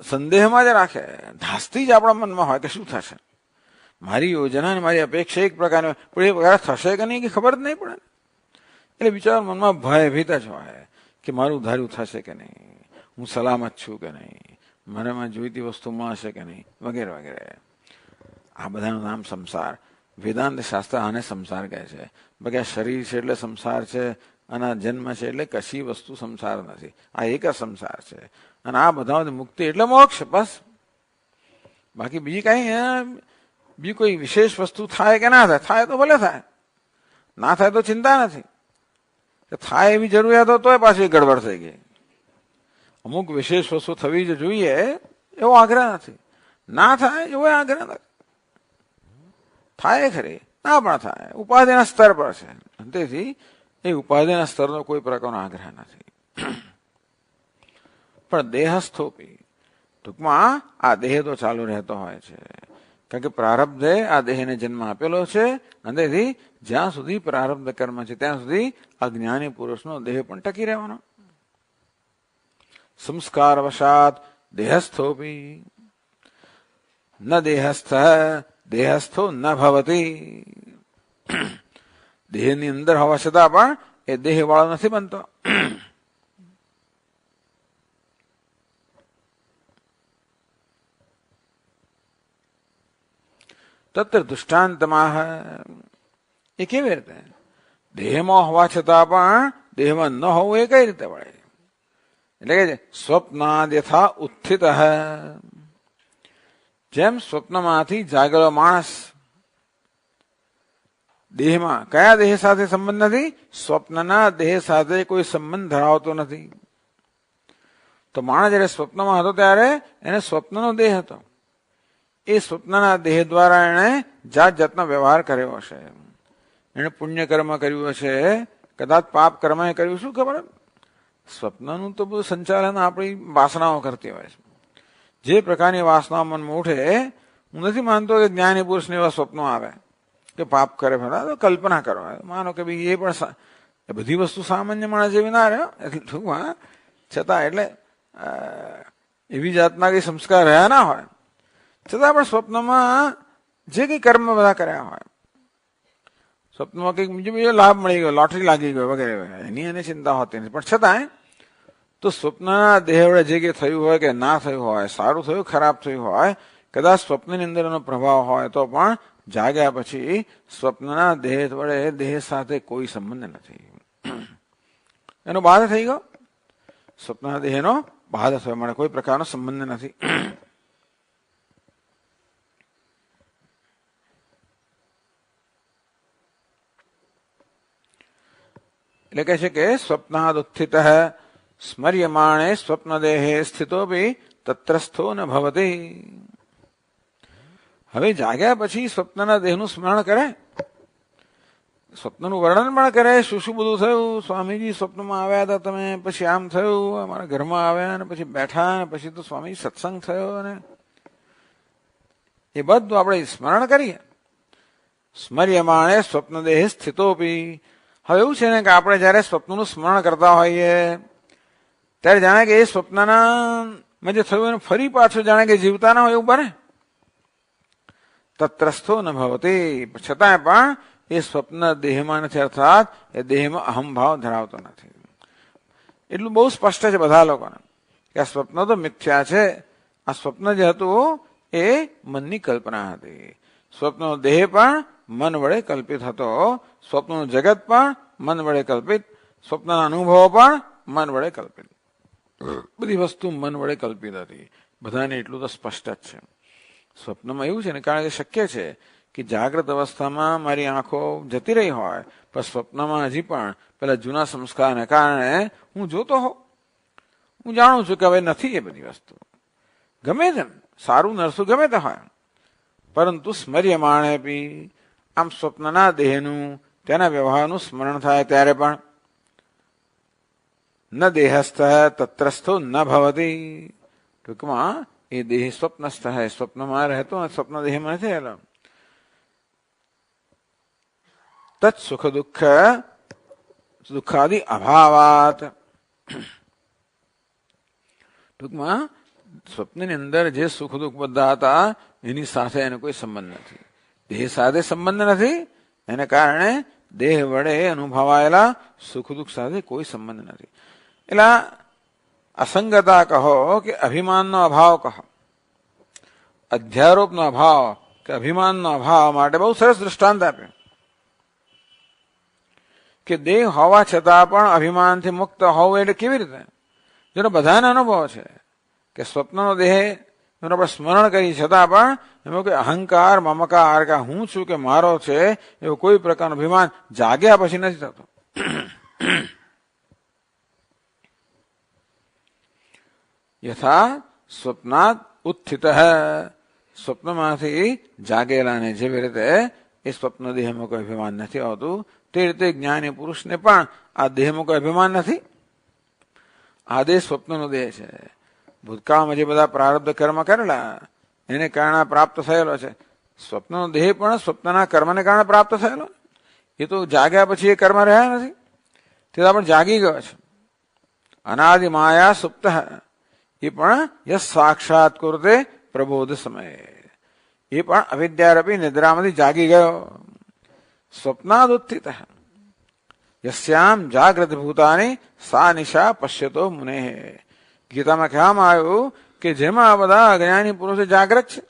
[SPEAKER 1] સંદેહમાં જ રાખે, ધાસ્તી જ આપણા મનમાં હોય કે શું થશે. મારી યોજના અને મારી અપેક્ષા એક પ્રકારની હોય, પણ એ પ્રકાર થશે કે નહીં કે ખબર જ નહીં પડે. એટલે બિચારા મનમાં ભયભીત જ હોય કે મારું ધાર્યું થશે કે નહીં, હું સલામત છું કે નહીં, મને જોઈતી વસ્તુ મળશે કે નહીં, વગેરે વગેરે. આ બધાનું નામ સંસાર. વેદાંત શાસ્ત્ર આને સંસાર કહે છે. બાકી આ શરીર છે એટલે સંસાર છે, અને આ જન્મ છે એટલે કશી વસ્તુ સંસાર નથી. આ એક જ સંસાર છે. અને આ બધા મુક્તિ એટલે મોક્ષ, બસ. બાકી બીજી કઈ કોઈ વિશેષ વસ્તુ થાય કે ના થાય, થાય તો ભલે થાય, ના થાય તો ચિંતા નથી. થાય એવી જરૂરિયાત હોય તોય પાછી ગડબડ થઈ ગઈ. અમુક વિશેષ વસ્તુ થવી જ જોઈએ એવો આગ્રહ નથી, ના થાય એવો આગ્રહ નથી. થાય ખરી, ના પણ થાય, ઉપાધિના સ્તર પર છે. તેથી એ ઉપાધિના સ્તરનો કોઈ પ્રકારનો આગ્રહ નથી. પણ દેહસ્થોપી, ટૂંકમાં આ દેહ તો ચાલુ રહેતો હોય છે, કારણ કે પ્રારબ્ધે આ દેહને જન્મ આપેલો છે, અને તેથી જ્યાં સુધી પ્રારબ્ધ કર્મ છે ત્યાં સુધી અજ્ઞાની પુરુષનો દેહ પણ ટકી રહેવાનો. સંસ્કાર વશાત દેહસ્થોપી ન દેહસ્થ દેહસ્થો ન ભવતી. દેહની અંદર હોવા છતાં પણ એ દેહ વાળો નથી બનતો. તત્ર દૃષ્ટાંતમાં એ કેવી રીતે? દેહમાં હોવા છતાં પણ દેહમાં ન હોવું એ કઈ રીતે વળે? એટલે કે સ્વપ્નાદ યથા ઉત્થિત, જેમ સ્વપ્નમાંથી જાગેલો માણસ દેહમાં કયા દેહ સાથે સંબંધ નથી? સ્વપ્નના દેહ સાથે કોઈ સંબંધ ધરાવતો નથી. તો માણસ જયારે સ્વપ્નમાં હતો ત્યારે એને સ્વપ્નનો દેહ હતો. એ સ્વપ્નના દેહ દ્વારા એણે જાત જાતનો વ્યવહાર કર્યો હશે. એણે પુણ્ય કર્મ કર્યું હશે, કદાચ પાપ કર્મ કર્યું. શું ખબર? સ્વપ્નનું તો બધું સંચાલન આપણી વાસનાઓ કરતી હોય છે. જે પ્રકારની વાસનાઓ મનમાં ઉઠે, હું નથી માનતો કે જ્ઞાની પુરુષને એવા સ્વપ્નો આવે કે પાપ કરે. તો કલ્પના કરો, માનો કે ભાઈ એ પણ બધી વસ્તુ સામાન્ય માણસ જેવી ના રહે. છતાં એટલે એવી જાતના કઈ સંસ્કાર રહ્યા ના હોય, છતાં પણ સ્વપ્નમાં જે કઈ કર્મ બધા કર્યા હોય, સ્વપ્નમાં કંઈક બીજો લાભ મળી ગયો, લોટરી લાગી ગયો વગેરે વગેરે, એની એને ચિંતા હોતી નથી. પણ છતાંય તો સ્વપ્નના દેહ વડે જે કંઈ થયું હોય કે ના થયું હોય, સારું થયું ખરાબ થયું હોય, કદાચ સ્વપ્નની અંદર એનો પ્રભાવ હોય તો પણ જાગ્યા પછી સ્વપ્નના દેહ વડે દેહ સાથે કોઈ સંબંધ નથી. એનો બાધ થઈ ગયો. સ્વપ્નના દેહનો બાધ થયો, માટે કોઈ પ્રકારનો સંબંધ નથી. એટલે કહે છે કે સ્વપ્નાદ ઉત્થિત સ્મર્યમાણે સ્વપ્ન દેહે સ્થિતો બી તત્રસ્થો ન ભવતી. હવે જાગ્યા પછી સ્વપ્નના દેહનું સ્મરણ કરે, સ્વપ્નનું વર્ણન પણ કરે. શું શું બધું થયું? સ્વામીજી સ્વપ્નમાં આવ્યા હતા, તમે પછી આમ થયું, અમારા ઘરમાં આવ્યા અને પછી બેઠા, અને પછી તો સ્વામીજી સત્સંગ થયો, અને એ બધું આપણે સ્મરણ કરીએ. સ્મર્યમાણે સ્વપ્ન દેહ સ્થિતોપી. હવે એવું છે ને કે આપણે જયારે સ્વપ્નનું સ્મરણ કરતા હોઈએ ત્યારે જાણે કે એ સ્વપ્નના જે થયું એને ફરી પાછું જાણે કે જીવતા ના હોય એવું બને. તત્રસ્થો ન ભવતી, છતાંય પણ એ સ્વપ્ન દેહમાં નથી, અર્થાત એ દેહમાં અહમભાવ ધરાવતો નથી. એટલું બહુ સ્પષ્ટ છે બધા લોકોને કે આ સ્વપ્ન તો મિથ્યા છે. આ સ્વપ્ન જે હતું એ મનની કલ્પના હતી. સ્વપ્નનો દેહ પણ મન વડે કલ્પિત હતો, સ્વપ્નનું જગત પણ મન વડે કલ્પિત, સ્વપ્નના અનુભવો પણ મન વડે કલ્પિત. બધી વસ્તુ મન વડે કલ્પિત હતી. બધાને એટલું તો સ્પષ્ટ જ છે. સ્વપ્નમાં એવું છે ને, કારણ કે શક્ય છે કે જાગ્રત અવસ્થામાં મારી આંખો જતી રહી હોય, પણ સ્વપ્નમાં હજી પણ પેલા જૂના સંસ્કારને કારણે હું જોતો હોઉં. હું જાણું છું કે હવે નથી એ બધી વસ્તુ, ગમે તેમ સારું નરસું ગમે તે હોય, પરંતુ સ્મર્યમાણે બી આમ સ્વપ્નના દેહનું, તેના વ્યવહારનું સ્મરણ થાય ત્યારે પણ ન દેહસ્થ તત્રસ્થો ન ભવતી. ટૂંકમાં એ દેહ સ્વપ્નસ્થ હૈ, સ્વપ્નમાં રહેતો અને સ્વપ્ન દેહમાં નથી રહેલો. તત્ સુખ દુઃખ દુઃખાદિ અભાવાત. ટૂંકમાં સ્વપ્નની અંદર જે સુખ દુઃખ બધા હતા એની સાથે એનો કોઈ સંબંધ નથી. દેહ સાથે સંબંધ નથી, એને કારણે દેહ વડે અનુભવાયેલા સુખ દુઃખ સાથે કોઈ સંબંધ નથી. એટલે અસંગતા કહો કે અભિમાનનો અભાવ કહો, અધ્યારોપનો અભાવ કે અભિમાનનો અભાવ માટે બહુ સરસ દૃષ્ટાંત આપ્યું કે દેહ હોવા છતાં પણ અભિમાનથી મુક્ત હોવું એટલે કેવી રીતે? જેનો બધાને અનુભવ છે કે સ્વપ્નનો દેહ એનું આપણે સ્મરણ કરી છતાં પણ એમાં કોઈ અહંકાર મમકાર કે હું છું કે મારો છે એવું કોઈ પ્રકારનું અભિમાન જાગ્યા પછી નથી થતો. યથા સ્વપ્નાત ઉત્થિત, સ્વપ્નમાંથી જાગેલાને જેવી રીતે એ સ્વપ્ન દેહમાં કોઈ અભિમાન નથી આવતું. તે રીતે જ્ઞાની પુરુષને પણ આ દેહમાં કોઈ અભિમાન નથી. આ દેહ સ્વપ્નનો દેહ છે. ભૂતકાળમાં જે બધા પ્રારબ્ધ કર્મ કરેલા એને કારણે પ્રાપ્ત થયેલો છે. સ્વપ્નનો દેહ પણ સ્વપ્નના કર્મને કારણે પ્રાપ્ત થયેલો. એ તો જાગ્યા પછી એ કર્મ રહ્યા નથી, તે તો પણ જાગી ગયો છે. અનાદિ માયા સુપ્ત એ પણ યસ સાક્ષાત કુરુતે પ્રબોધ સમયે, એ પણ અવિદ્યારૂપી નિદ્રામાંથી જાગી ગયો. સ્વપ્નાદુત્થિત યસ્યામ જાગ્રત ભૂતાની સા નિશા પશ્યતો મુને. ગીતામાં કહેવામાં આવ્યું કે જેમાં આ બધા અજ્ઞાની પુરુષો જાગ્રત છે.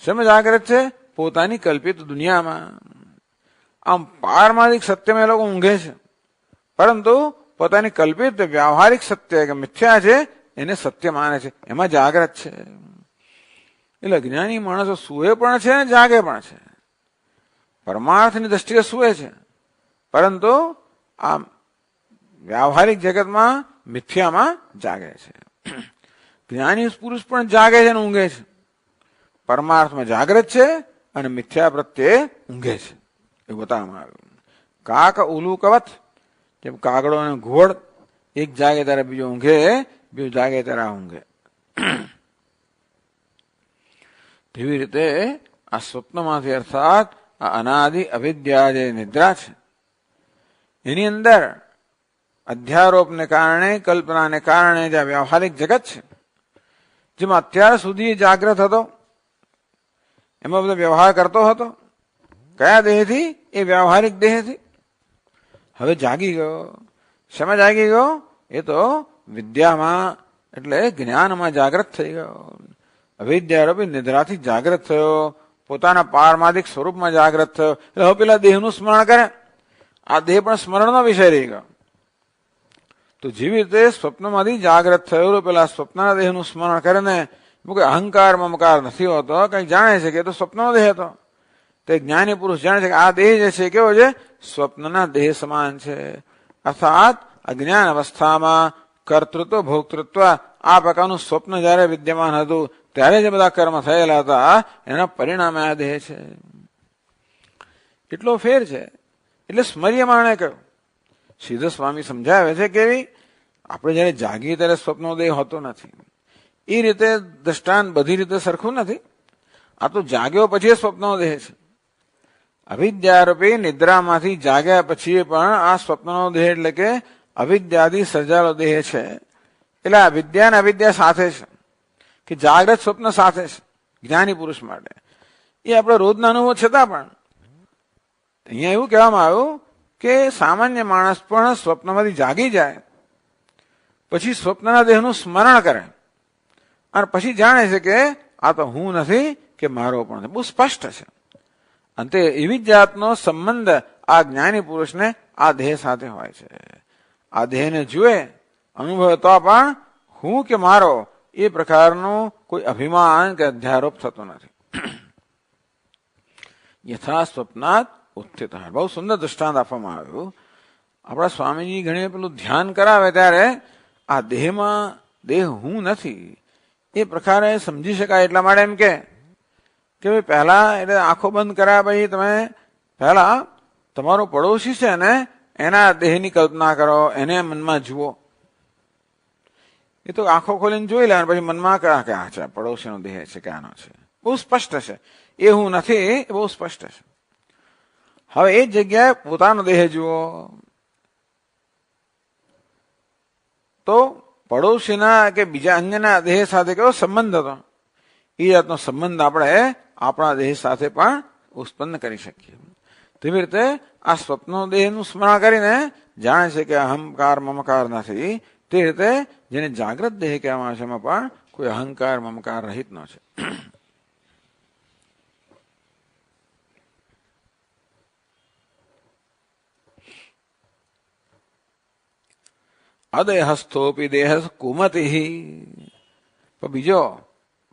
[SPEAKER 1] શેમાં જાગ્રત છે? પોતાની કલ્પિત દુનિયામાં. આમ પારમાર્થિક સત્યમાં એ લોકો ઊંઘે છે, પરંતુ પોતાની કલ્પિત વ્યવહારિક સત્ય કે મિથ્યા છે એને સત્ય માને છે, એમાં જાગ્રત છે. એટલે જ્ઞાની માણસો સૂએ પણ છે અને જાગે પણ છે. પરમાર્થની દ્રષ્ટિએ સૂએ છે, પરંતુ આ વ્યવહારિક જગતમાં મિથ્યામાં જાગે છે. જ્ઞાની પુરુષ પણ જાગે છે અને ઊંઘે છે. પરમાર્થમાં જાગ્રત છે અને મિથ્યા પ્રત્યે ઊંઘે છે. એવું બતાવવામાં આવ્યું. કાક ઉલુકવત, જેમ કાગડો અને ઘોડ, એક જાગે ત્યારે બીજો ઊંઘે, બીજું જાગે ત્યારે ઊંઘે. તેવી રીતે આ સ્વપ્નમાંથી અર્થાત આ અનાદિ અવિદ્યા જે નિદ્રા છે એની અંદર અધ્યારોપને કારણે, કલ્પનાને કારણે જે વ્યવહારિક જગત છે, જેમાં અત્યાર સુધી જાગ્રત હતો, એમાં બધો વ્યવહાર કરતો હતો. કયા દેહથી? એ વ્યવહારિક દેહથી. હવે જાગી ગયો. શેમાં જાગી ગયો? એ તો વિદ્યામાં એટલે જ્ઞાનમાં જાગ્રત થઈ ગયો. અવિદ્યારૂપી નિદ્રાથી જાગ્રત થયો, પોતાના પારમાર્થિક સ્વરૂપમાં જાગ્રત થયો. એટલે હવે પેલા દેહનું સ્મરણ કરે. આ દેહ પણ સ્મરણનો વિષય રહી ગયો. તો જેવી રીતે સ્વપ્નમાંથી જાગ્રત થયેલો પેલા સ્વપ્નના દેહનું સ્મરણ કરે ને, કોઈ અહંકાર મમકાર નથી હોતો, કઈ જાણે છે કે એ તો સ્વપ્નનો દેહ હતો. તે જ્ઞાની પુરુષ જાણે છે કે આ દેહ જે છે કેવો છે? સ્વપ્નના દેહ સમાન છે. અર્થાત અજ્ઞાન અવસ્થામાં કર્તૃત્વ ભોક્તૃત્વ આ પ્રકારનું સ્વપ્ન જયારે વિદ્યમાન હતું ત્યારે જે બધા કર્મ થયેલા હતા એના પરિણામે આ દેહ છે. એટલો ફેર છે. એટલે સ્મર્યમાણે કહ્યું. સિદ્ધ સ્વામી સમજાવે છે કે આપણે જયારે જાગીએ ત્યારે સ્વપ્નનો દેહ હોતો નથી. એ રીતે દ્રષ્ટાંત બધી રીતે સરખું નથી. આ તો જાગ્યો પછી સ્વપ્નનો દેહ છે. અવિદ્યારૂપી નિદ્રામાંથી જાગ્યા પછી પણ આ સ્વપ્નનો દેહ એટલે કે અવિદ્યાથી સર્જાયેલો દેહ છે. એટલે આ વિદ્યા અને અવિદ્યા સાથે છે, કે જાગ્રત સ્વપ્ન સાથે છે જ્ઞાની પુરુષ માટે. એ આપણે રોજના અનુભવ છતાં પણ અહીંયા એવું કહેવામાં આવ્યું કે સામાન્ય માણસ પણ સ્વપ્નમાંથી જાગી જાય પછી સ્વપ્નના દેહનું સ્મરણ કરે અને પછી જાણે છે કે આ તો હું નથી, કે મારો પણ નથી. બહુ સ્પષ્ટ છે. અંતે એવી જ જાતનો સંબંધ આ જ્ઞાની પુરુષને આ દેહ સાથે હોય છે. આ દેહને જુએ, અનુભવે તો પણ હું કે મારો એ પ્રકારનું કોઈ અભિમાન કે અધ્યારોપ થતો નથી. યથા સ્વપ્નાત ઉત્થિત. બહુ સુંદર દૃષ્ટાંત આપવામાં આવ્યું. આપણા સ્વામીજી ઘણી પેલું ધ્યાન કરાવે ત્યારે આ દેહમાં દેહ હું નથી એ પ્રકારે સમજી શકાય. એટલા માટે એમ કે ભાઈ પહેલા એટલે આંખો બંધ કર્યા પછી તમે પહેલા તમારો પડોશી છે ને એના દેહની કલ્પના કરો, એને મનમાં જુઓ. એ તો આંખો ખોલીને જોઈ લે પછી મનમાં કહે કે આ છે પડોશીનો દેહ છે કે આનો છે. બહુ સ્પષ્ટ છે. એ હું નથી, એ બહુ સ્પષ્ટ છે. હવે એ જગ્યાએ પોતાનો દેહ જુઓ તો પડોશીના કે બીજા અન્યના દેહ સાથે કેવો સંબંધ હતો, એ જાતનો સંબંધ આપણે આપણા દેહ સાથે પણ ઉત્પન્ન કરી શકીએ. તેવી રીતે આ સ્વપ્નો દેહનું સ્મરણ કરીને જાણે છે કે અહંકાર મમકાર નથી. તે રીતે જેને જાગ્રત દેહ કહેવામાં આવે છે એમાં પણ કોઈ અહંકાર મમકાર રહિત ન છે. અદેહસ્થોપી દેહ કુમતિ. બીજો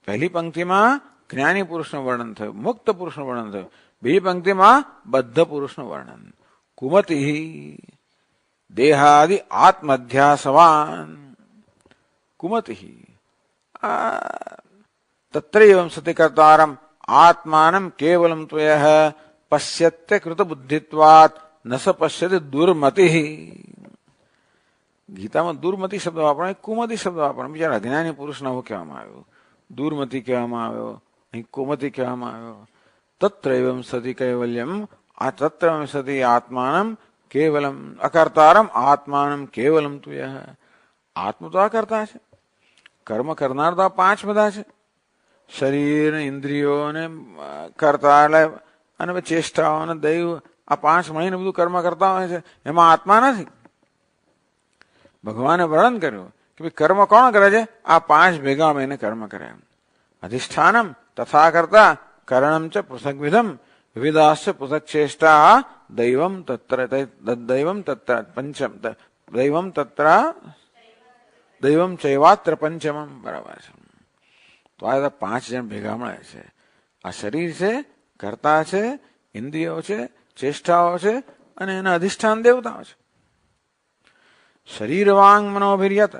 [SPEAKER 1] પહેલી પંક્તિમાં જ્ઞાની પુરુષનું વર્ણન થયું, મુક્ત પુરુષનું વર્ણન થયું. બીજી પંક્તિમાં બદ્ધ પુરુષનું વર્ણન. કુમતિ દેહાદિ આત્મધ્યાસવાન. કુમતિ તત્રૈવં સતિ કર્તારમ આત્માનમ કેવલમ ત્વયઃ પશ્યત્ય કૃત બુદ્ધિત્વાત ન સ પશ્યતિ દુર્મતિ. ગીતામાં દુર્મતિ શબ્દ વાપરવાનો, કુમતિ શબ્દ વાપરવાનો. બિચારા અજ્ઞાની પુરુષને આવું કહેવામાં આવ્યું, દુર્મતિ કહેવામાં આવ્યો, અહીં કુમતિ કહેવામાં આવ્યો. તત્રૈવમ સતી કૈવલ્યમ આ તત્રૈવમ સતી આત્માનમ કેવલમ અકર્તારમ આત્માનમ કેવલમ તુય. આત્મ તો અકર્તા છે, કર્મ કરનાર તો પાંચ બધા છે, શરીર ઇન્દ્રિયો અને કરતા અને ચેષ્ટાઓ અને દૈવ, આ પાંચ મળીને બધું કર્મ કરતા હોય છે. એમાં આત્મા નથી. ભગવાને વર્ણન કર્યું કે ભાઈ કર્મ કોણ કરે છે? આ પાંચ ભેગા મળીને કર્મ કરે. અધિષ્ઠાનમ તથા કરતા કरणम च पृथक विधम विविधाश्च पृथक चेष्टा दैवम तत्र पंचम दैवम तत्र दैवम चैवात्र पंचमम. बराबर છે. તો આ પાંચ જણ ભેગા મળે છે. આ શરીર છે, કર્તા છે, ઇન્દ્રિયો છે, ચેષ્ટાઓ છે અને એના અધિષ્ઠાન દેવતાઓ છે. શરીર વાંગ મનોભિર્યત,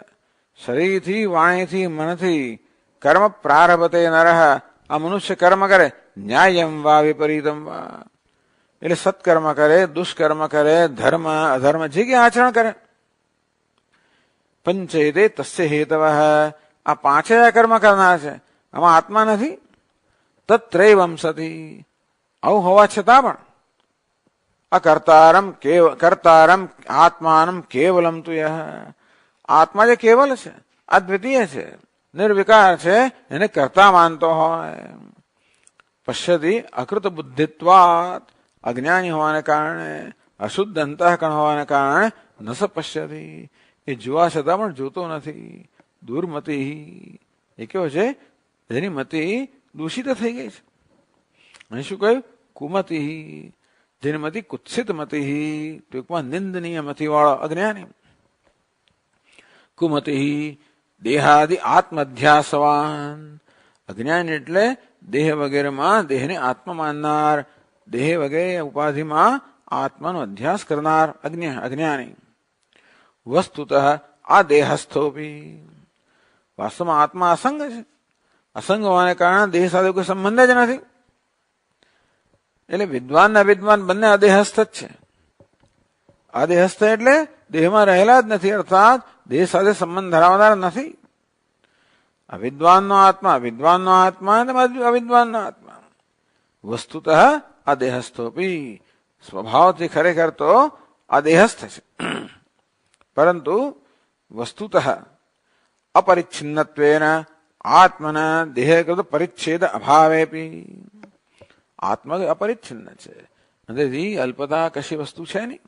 [SPEAKER 1] શરીરથી વાણીથી મનથી કર્મ પ્રારભતે નરહ. આ મનુષ્ય કર્મ કરે, ન્યાયમ વા વિપરીતમ વા, એટલે સત્કર્મ કરે, દુષ્કર્મ કરે, ધર્મ અધર્મ જે કે આચરણ કરે. પંચેતે તસ્ય હેતવ. આ પાંચે કર્મ કરનાર છે, આમાં આત્મા નથી. તત્રૈવમ સતી, આવું હોવા છતાં પણ અકર્તારમ કર્તારમ આત્માનમ કેવલમ તુય. આત્મા જે કેવલ છે, અદ્વિતીય છે, નિર્વિકાર છે, એને કરતા માનતો હોય. પશ્યતિ અકૃત બુદ્ધિત્વાત, અજ્ઞાની હોવાને કારણે, અશુદ્ધ અંતઃકરણ હોવાને કારણે ન સ પશ્યતિ, એ જોવા છતાં પણ જોતો નથી. દુર્મતિ, એ કેવો છે? જેની મતિ દૂષિત થઈ ગઈ છે. અહીં શું કહ્યું? કુમતિ, જેની મતિ કુત્સિત મતિ, ટૂંકમાં નિંદનીય મતિ વાળો અજ્ઞાની. કુમતિ દેહાદિ આત્મધ્યાસવાન, અજ્ઞાની એટલે દેહ વગેરેમાં દેહને આત્મા માનનાર, દેહ વગેરે ઉપાધિમાં આત્માનો અધ્યાસ કરનાર અજ્ઞાની. વસ્તુતઃ આ દેહસ્થોપી, વાસ્તવમાં આત્મા અસંગ છે. અસંગ હોવાને કારણે દેહ સાથે કોઈ સંબંધ જ નથી. એટલે વિદ્વાન ને અવિદ્વાન બંને અદેહસ્થ જ છે. અદેહસ્થ એટલે દેહમાં રહેલા જ નથી, અર્થાત દેહ સાથે સંબંધ ધરાવનાર નથી. અવિદ્વાનનો આત્મા વિદ્વાનનો આત્મા અને અવિદ્વાનનો આત્મા. વસ્તુતઃ અદેહસ્થોપી, સ્વભાવથી ખરેખર તો અદેહસ્થ છે. પરંતુ વસ્તુતઃ અપરિચ્છિન્નત્વેન આત્મના દેહકૃત પરિચ્છેદ અભાવેપી, આત્મા અપરિચ્છિન્ન છે, અંદરથી અલ્પતા કશી વસ્તુ છે નહીં.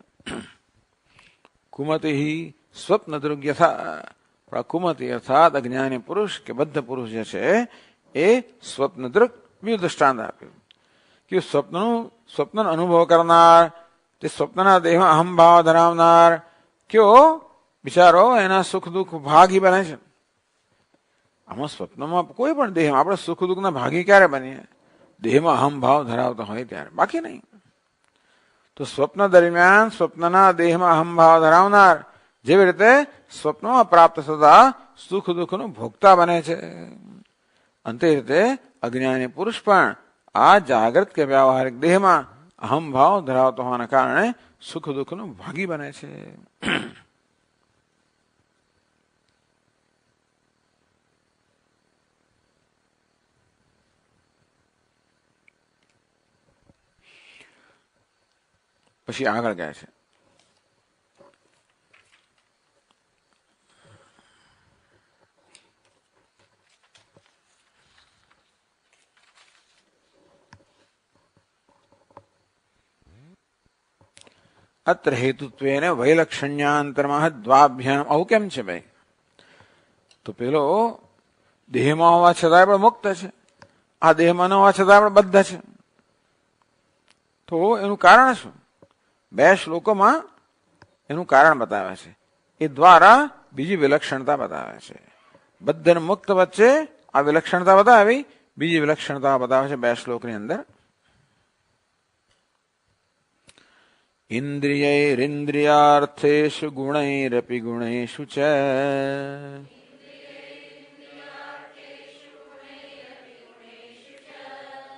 [SPEAKER 1] કુમતિ સ્વપ્ન દૃગ્યથા, કુમતિ અર્થાત અજ્ઞાની પુરુષ કે બદ્ધ પુરુષ જે છે એ સ્વપ્ન દૃગ બીજું દ્રષ્ટાંત આપ્યું કે સ્વપ્ન અનુભવ કરનાર, તે સ્વપ્નના દેહમાં અહંભાવ ધરાવનાર, કયો બિચારો એના સુખ દુઃખ ભાગી બને છે. આમાં સ્વપ્નમાં કોઈ પણ દેહમાં આપણે સુખ દુઃખના ભાગી ક્યારે બનીએ? દેહમાં અહંભાવ ધરાવતા હોય ત્યારે, બાકી નહીં. તો સ્વપ્ન દરમિયાન સ્વપ્નના દેહમાં અહંભાવ ધરાવનાર જેવી રીતે સ્વપ્નમાં પ્રાપ્ત થતા સુખ દુઃખનો ભોગતા બને છે, અંતે રીતે અજ્ઞાની પુરુષ પણ આ જાગૃત કે વ્યવહારિક દેહમાં અહંભાવ ધરાવતો હોવાના કારણે સુખ દુઃખનો ભાગી બને છે. પછી આગળ કહે છે અત્ર હેતુત્વેન વૈલક્ષણ્યાંતરમાહ દ્વાભ્યામ. આવું કેમ છે ભાઈ? તો પેલો દેહમાં હોવા છતાં પણ મુક્ત છે, આ દેહમાં ન હોવા છતાં પણ બદ્ધ છે. તો એનું કારણ શું? બે શ્લોકોમાં એનું કારણ બતાવે છે. એ દ્વારા બીજી વિલક્ષણતા બતાવે છે. બદ્ધ અને મુક્ત વચ્ચે આ વિલક્ષણતા બતાવી, બીજી વિલક્ષણતા બતાવે છે બે શ્લોકની અંદર. ઇન્દ્રિયૈરિન્દ્રિયાર્થેષુ ગુણૈરપી ગુણેષુ ચ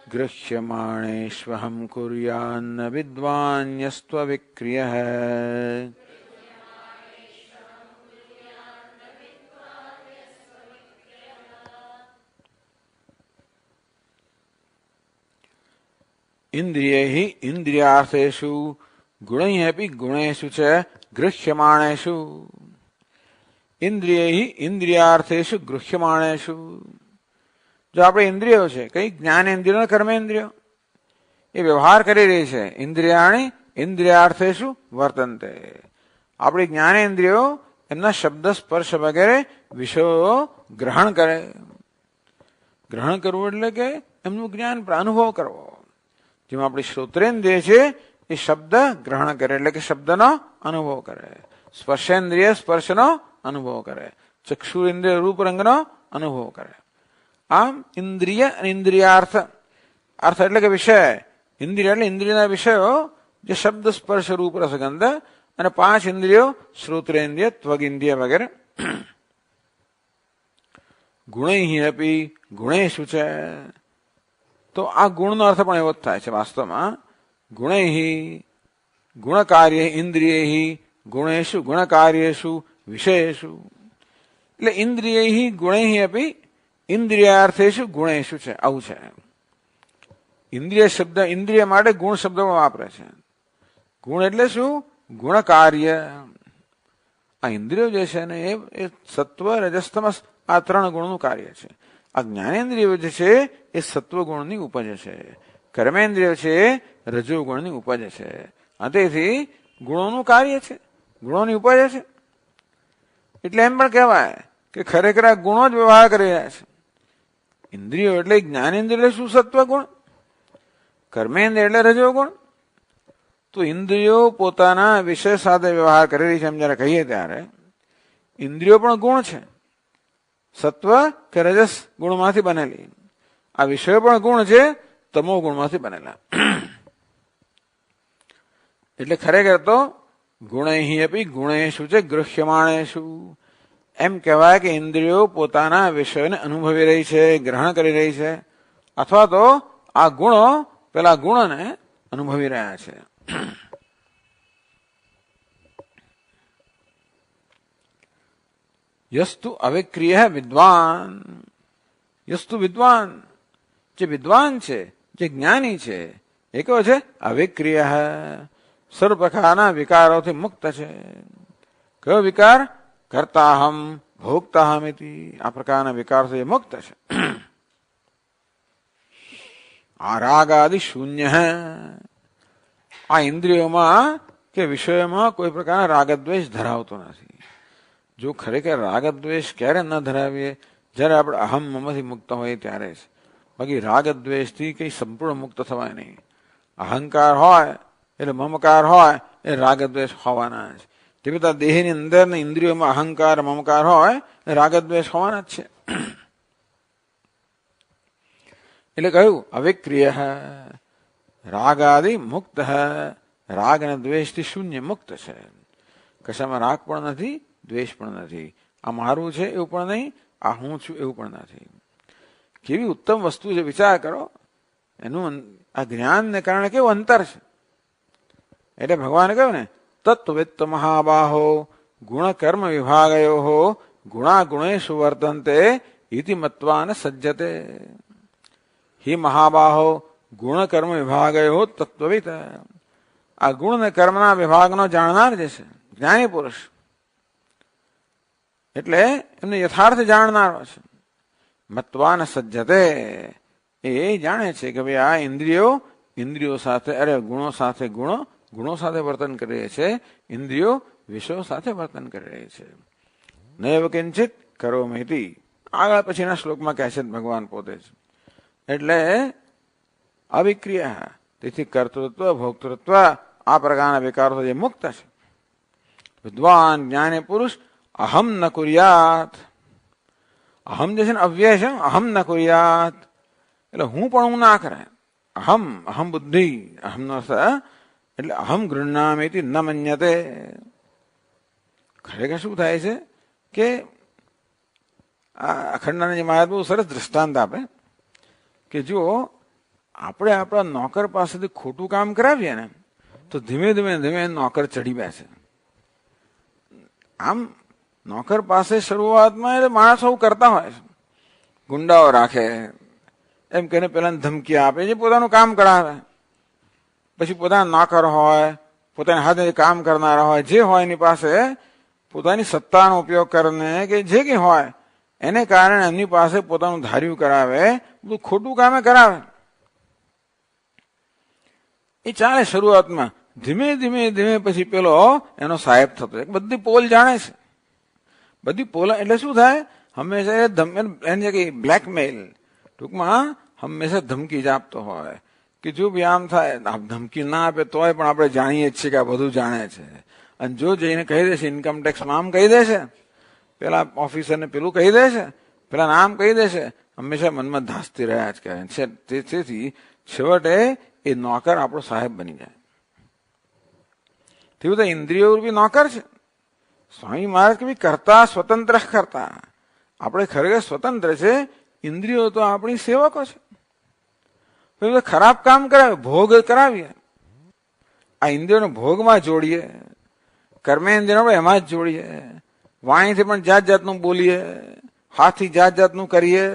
[SPEAKER 1] ગૃહ્યમાણેષ્વહમ કુર્યાન્ન વિદ્વાન્યસ્ત્વવિક્રિયઃ. ઇન્દ્રિયૈ ઇન્દ્રિયાર્થેષુ ગુણૈ અપી ગુણેષુ ચ ગૃહ્યમાણેષુ. ઇન્દ્રિયૈ ઇન્દ્રિયાર્થેષુ ગૃહ્યમાણેષુ. જો આપણે ઇન્દ્રિયો છે, કઈ જ્ઞાનેન્દ્રિયો કર્મેન્દ્રિયો, એ વ્યવહાર કરી રહી છે. ઇન્દ્રિયાણી ઇન્દ્રિયાર્થેષુ વર્તન્તે. આપણી જ્ઞાનેન્દ્રિયો એમના શબ્દ સ્પર્શ વગેરે વિષયો ગ્રહણ કરે. ગ્રહણ કરવું એટલે કે એમનું જ્ઞાન અનુભવ કરવો. જેમાં આપણી શ્રોત્રેન્દ્રિય છે એ શબ્દ ગ્રહણ કરે એટલે કે શબ્દનો અનુભવ કરે. સ્પર્શેન્દ્રિય સ્પર્શનો અનુભવ કરે. ચક્ષુરેન્દ્રિય રૂપ રંગનો અનુભવ કરે. આમ ઇન્દ્રિય અને ઇન્દ્રિયાર્થ, અર્થ એટલે કે વિષય, ઇન્દ્રિય એટલે ઇન્દ્રિયના વિષયો જે શબ્દ સ્પર્શ રૂપ રસગંધ, અને 5 ઇન્દ્રિયો શ્રોત્રેન્દ્રિય ત્વગિન્દ્રિય વગેરે. ગુણૈ અપી ગુણેષુ છે. તો આ ગુણનો અર્થ પણ એવો જ થાય છે વાસ્તવમાં. ગુણૈ ગુણકાર્ય ઇન્દ્રિય ગુણેશુ ગુણકાર્યેષુ વિષયેષુ. એટલે ઇન્દ્રિય ગુણૈ અપી ઇન્દ્રિયાર્થેષુ ગુણેશુ છે, આવું છે. ઇન્દ્રિય શબ્દ ઇન્દ્રિય માટે ગુણ શબ્દ વાપરે છે. ગુણ એટલે શું? ગુણકાર્ય. આ ઇન્દ્રિયો જે છે ને એ સત્વ રજસ તમસ આ 3 ગુણનું કાર્ય છે. આ જ્ઞાનેન્દ્રિયો જે છે એ સત્વગુણની ઉપજ છે. કર્મેન્દ્રિય છે રજોગુણની ઉપજ છે. તેથી ગુણોનું કાર્ય છે, ગુણોની ઉપજ છે. એટલે એમ પણ કહેવાય કે ખરેખર આ ગુણો જ વ્યવહાર કરી રહ્યા છે. ઇન્દ્રિયો એટલે જ્ઞાનેન્દ્રિય શું? સત્વગુણ. કર્મેન્દ્રિય એટલે રજોગુણ. તો ઇન્દ્રિયો પોતાના વિષય સાથે વ્યવહાર કરી રહી છે એમ જયારે કહીએ ત્યારે ઇન્દ્રિયો પણ ગુણ છે. સત્વ કે રજસ ગુણમાંથી બનેલી. આ વિષયો પણ ગુણ છે, તમો ગુણમાંથી બનેલા. એટલે ખરેખર તો ગુણૈ અપી ગુણેષુ છે ગૃહ્યમાણેષુ. એમ કહેવાય કે ઇન્દ્રિયો પોતાના વિષયોને અનુભવી રહી છે, ગ્રહણ કરી રહી છે, અથવા તો આ ગુણો પેલા ગુણને અનુભવી રહ્યા છે. યસ્તુ અવિક્રિય વિદ્વાન. યસ્તુ વિદ્વાન, જે વિદ્વાન છે, જે જ્ઞાની છે, એ કયો છે? અવિક્રિય. સર્વ પ્રકારના વિકારોથી મુક્ત છે. કયો વિકાર? કર્તાહમ ભોગતાહમ ઇતિ. આ પ્રકારના વિકારથી મુક્ત છે. આ રાગ આદિ શૂન્ય. આ ઇન્દ્રિયોમાં કે વિષયોમાં કોઈ પ્રકારના રાગદ્વેષ ધરાવતો નથી. જો ખરેખર રાગદ્વેષ ક્યારે ન ધરાવીએ? જયારે આપણે અહમ મમથી મુક્ત હોય ત્યારે જ. બાકી રાગદ્વેષથી કઈ સંપૂર્ણ મુક્ત થવાય નહીં. અહંકાર હોય એટલે મમકાર હોય એ રાગદ્વેષ હોવાના જ. તે બધા દેહની અંદર ને ઇન્દ્રિયોમાં અહંકાર મમકાર હોય એ રાગદ્વેષ હોવાના જ છે. એટલે કહ્યું અવિક્રિય રાગ આદિ મુક્ત. રાગ અને દ્વેષથી શૂન્ય મુક્ત છે. કશામાં રાગ પણ નથી, દ્વેષ પણ નથી. આ મારું છે એવું પણ નહીં, આ હું છું એવું પણ નથી. કેવી ઉત્તમ વસ્તુ છે, વિચાર કરો. એનું આ જ્ઞાનને કારણે કેવું અંતર છે. એટલે ભગવાને કહ્યું ને તત્વવિત્ત મહાબાહો ગુણ કર્મ વિભાગયો ગુણા ગુણેષુ વર્તન્તે ઇતિ મત્વા ન સજ્જતે. હિ મહાબાહો ગુણ કર્મ વિભાગયો તત્વવિત્ત. આ ગુણ ને કર્મના વિભાગનો જાણનાર જે છે જ્ઞાની પુરુષ, એટલે એમને યથાર્થ જાણનારો છે. મત્વા ન સજ્જતે, એ જાણે છે કે ભાઈ આ ઇન્દ્રિયો સાથે ગુણો સાથે ગુણો સાથે વર્તન કરી રહી છે. ઇન્દ્રિયો વિષયો સાથે વર્તન કરી રહી છે. નૈવ કિંચિત કરોમિતિ. આગળ પછીના શ્લોકમાં કહે છે ભગવાન પોતે જ. એટલે અવિક્રિય. તેથી કર્તૃત્વ ભોક્તૃત્વ આ પ્રકારના વિકારો જે મુક્ત છે. વિદ્વાન જ્ઞાની પુરુષ અહમ ન કુર્યાત. અહમ જે છે ને અવ્યય છે. અહમ ન કુર્યાત એટલે હું પણ હું ના કરે. અહમ બુદ્ધિ. અહમનો અર્થ એટલે અહમ ગૃહ્ણામિતિ ન મન્યતે. ખરેખર શું થાય છે કે આ અખંડાનંદજી મહારાજ બહુ સરસ દ્રષ્ટાંત આપે કે જો આપણે આપણા નોકર પાસેથી ખોટું કામ કરાવીએ ને તો ધીમે ધીમે ધીમે નોકર ચડી બેસે. આમ નોકર પાસે શરૂઆતમાં એટલે માણસ આવું કરતા હોય છે, ગુંડાઓ રાખે, એમ કહીને પેલાને ધમકી આપે, જે પોતાનું કામ કરાવે. પછી પોતાના નોકર હોય, પોતાની હાથે કામ કરનારા હોય, જે હોય એની પાસે પોતાની સત્તાનો ઉપયોગ કરીને કે જે કંઈ હોય એને કારણે એમની પાસે પોતાનું ધાર્યું કરાવે, બધું ખોટું કામે કરાવે. એ ચાલે શરૂઆતમાં. ધીમે ધીમે ધીમે પછી પેલો એનો સાહેબ થતો. બધી પોલ જાણે છે. બધી પોલ એટલે શું થાય, હંમેશા એને કે બ્લેકમેલ, ટૂંકમાં હંમેશા ધમકી જ આપતો હોય કે જો બી આમ થાય. ધમકી ના આપે તોય પણ આપણે જાણીએ જ છીએ કે આ બધું જાણે છે. અને જો જઈને કહી દેશે ઇન્કમટેક્સમાં આમ કહી દેશે, પેલા ઓફિસરને પેલું કહી દેશે, પેલા નામ કહી દેશે, હંમેશા મનમાં ધાસતી રહ્યા જ કરે છે. તેથી છેવટે એ નોકર આપણો સાહેબ બની જાય. તેવું તો ઇન્દ્રિયો બી નોકર છે. સ્વામી મહારાજ કે ભાઈ કરતા સ્વતંત્ર કરતા, આપણે ખરેખર સ્વતંત્ર છે, ઇન્દ્રિયો તો આપણી સેવકો છે. ખરાબ કામ કરાવે, ભોગ કરાવીએ, આ ઇન્દ્રિયોને ભોગમાં જોડીએ, કર્મેન્દ્રિયો એમાં જ જોડીએ, વાણીથી પણ જાત જાતનું બોલીએ, હાથથી જાત જાતનું કરીએ,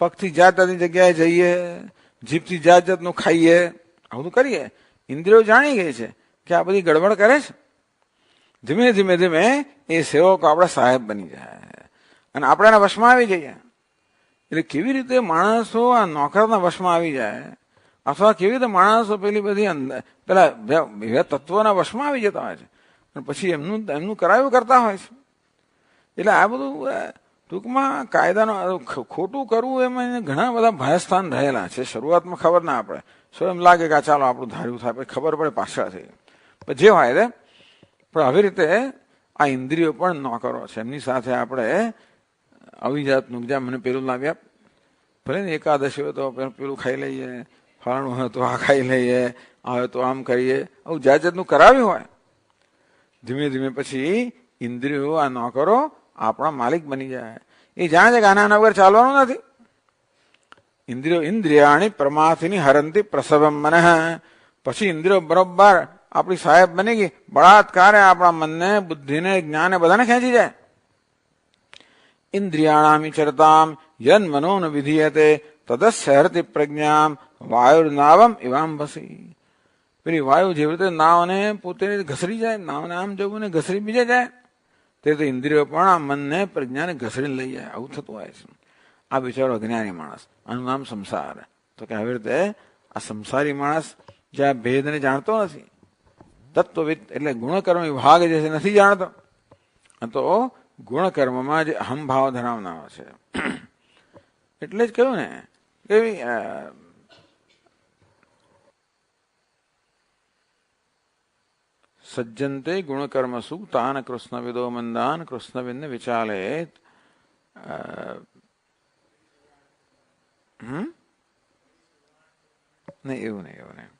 [SPEAKER 1] પગથી જાત જાતની જગ્યાએ જઈએ, જીભથી જાત જાતનું ખાઈએ, આ બધું કરીએ. ઇન્દ્રિયો જાણી ગઈ છે કે આ બધી ગડબડ કરે છે. ધીમે ધીમે ધીમે એ સેવકો આપણા સાહેબ બની જાય અને આપણે એના વશમાં આવી જઈએ. એટલે કેવી રીતે માણસો આ નોકરના વશમાં આવી જાય, અથવા કેવી રીતે માણસો પેલી બધી પેલા તત્વોના વશમાં આવી જતા હોય છે અને પછી એમનું કરાયું કરતા હોય છે. એટલે આ બધું ટૂંકમાં કાયદાનો ખોટું કરવું એમાં ઘણા બધા ભયસ્થાન રહેલા છે. શરૂઆતમાં ખબર ના પડે, શું એમ લાગે કે ચાલો આપણું ધાર્યું થાય, પછી ખબર પડે પાછળથી. પણ જે હોય તે પણ આવી રીતે આ ઇન્દ્રિયો પણ નોકરો છે. એમની સાથે આપણે અવિજાતનું જ્યાં મને પેલું લાવ્યા, ભલે ને એકાદશી હોય તો પેલું ખાઈ લઈએ, ફલાણું હોય તો આ ખાઈ લઈએ, આ હોય તો આમ કરીએ, આવું જાત જાતનું કરાવ્યું હોય. ધીમે ધીમે પછી ઇન્દ્રિયો આ નોકરો આપણા માલિક બની જાય. એ જાણે છે કે આના વગર ચાલવાનું નથી. ઇન્દ્રિયો ઇન્દ્રિયાણી પ્રમાથિની હરંતી પ્રસવમ મન. પછી ઇન્દ્રિયો બરોબર આપણી સાહેબ બની ગઈ, બળાત્કારે આપણા મનને, બુદ્ધિને, જ્ઞાનને બધાને ખેંચી જાય. ઇન્દ્રિયાણામી ચરતામ યન મનોન વિધીયતે તદસ્ય પ્રજ્ઞામ વાયુર્નાવમ ઇવામ ભસી. પેલી વાયુ જેવી રીતે નાવને પોતે ઘસરી જાય, નાવને આમ જવું ને ઘસરી બીજે જાય, તે તો ઇન્દ્રિયો પણ આ મનને પ્રજ્ઞાને ઘસડીને લઈ જાય. આવું થતું હોય છે. આ બિચારો અજ્ઞાની માણસ, આનું નામ સંસાર. તો કે આવી રીતે આ સંસારી માણસ જે આ ભેદને જાણતો નથી, તત્વવિદ એટલે ગુણકર્મ વિભાગ જે છે નથી જાણતો, તો ગુણકર્મમાં જે અહમભાવ ધરાવનારો છે. એટલે જ કહ્યું ને કે સજ્જંતે ગુણકર્મસુ તાન કૃષ્ણવિદો મંદાન કૃષ્ણવિદને વિચાલેત. નહીં એવું નહીં.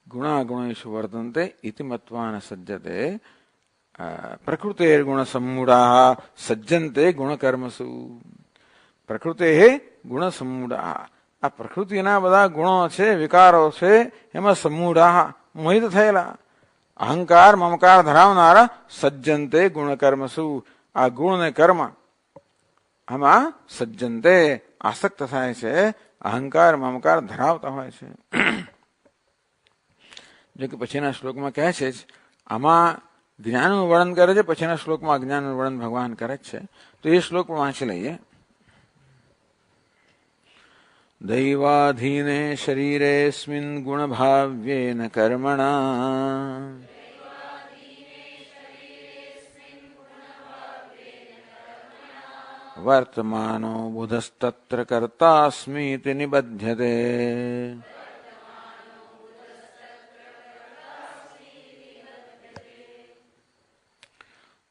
[SPEAKER 1] ગુણાગુણેષુ વર્તન્તે ઇતિ મત્વા ન સજ્જતે પ્રકૃતેર્ગુણ સમ્મૂઢાઃ સજ્જન્તે ગુણકર્મસુ. પ્રકૃતે ગુણ સમ્મૂઢાઃ, આ પ્રકૃતિના બધા ગુણો છે, વિકારો છે, એમાં સમ્મૂઢાઃ મોહિત થયેલા, અહંકાર મમકાર ધરાવનારા સજ્જન્તે ગુણકર્મસુ, આ ગુણ ને કર્મ આમાં સજ્જન્તે આસક્ત થાય છે, અહંકાર મમકાર ધરાવતા હોય છે. જો કે પછીના શ્લોકમાં કહે છે જ, આમાં જ્ઞાનનું વર્ણન કરે છે, પછીના શ્લોકમાં અજ્ઞાનનું વર્ણન ભગવાન કરે છે. તો એ શ્લોક પણ વાંચી લઈએ. દૈવાધીને શરીરેસ્મિન ગુણભાવ્યેન કર્મણા વર્તમાનો બુધસ્તત્ર કર્તાસ્મીતિ નિબધ્યતે.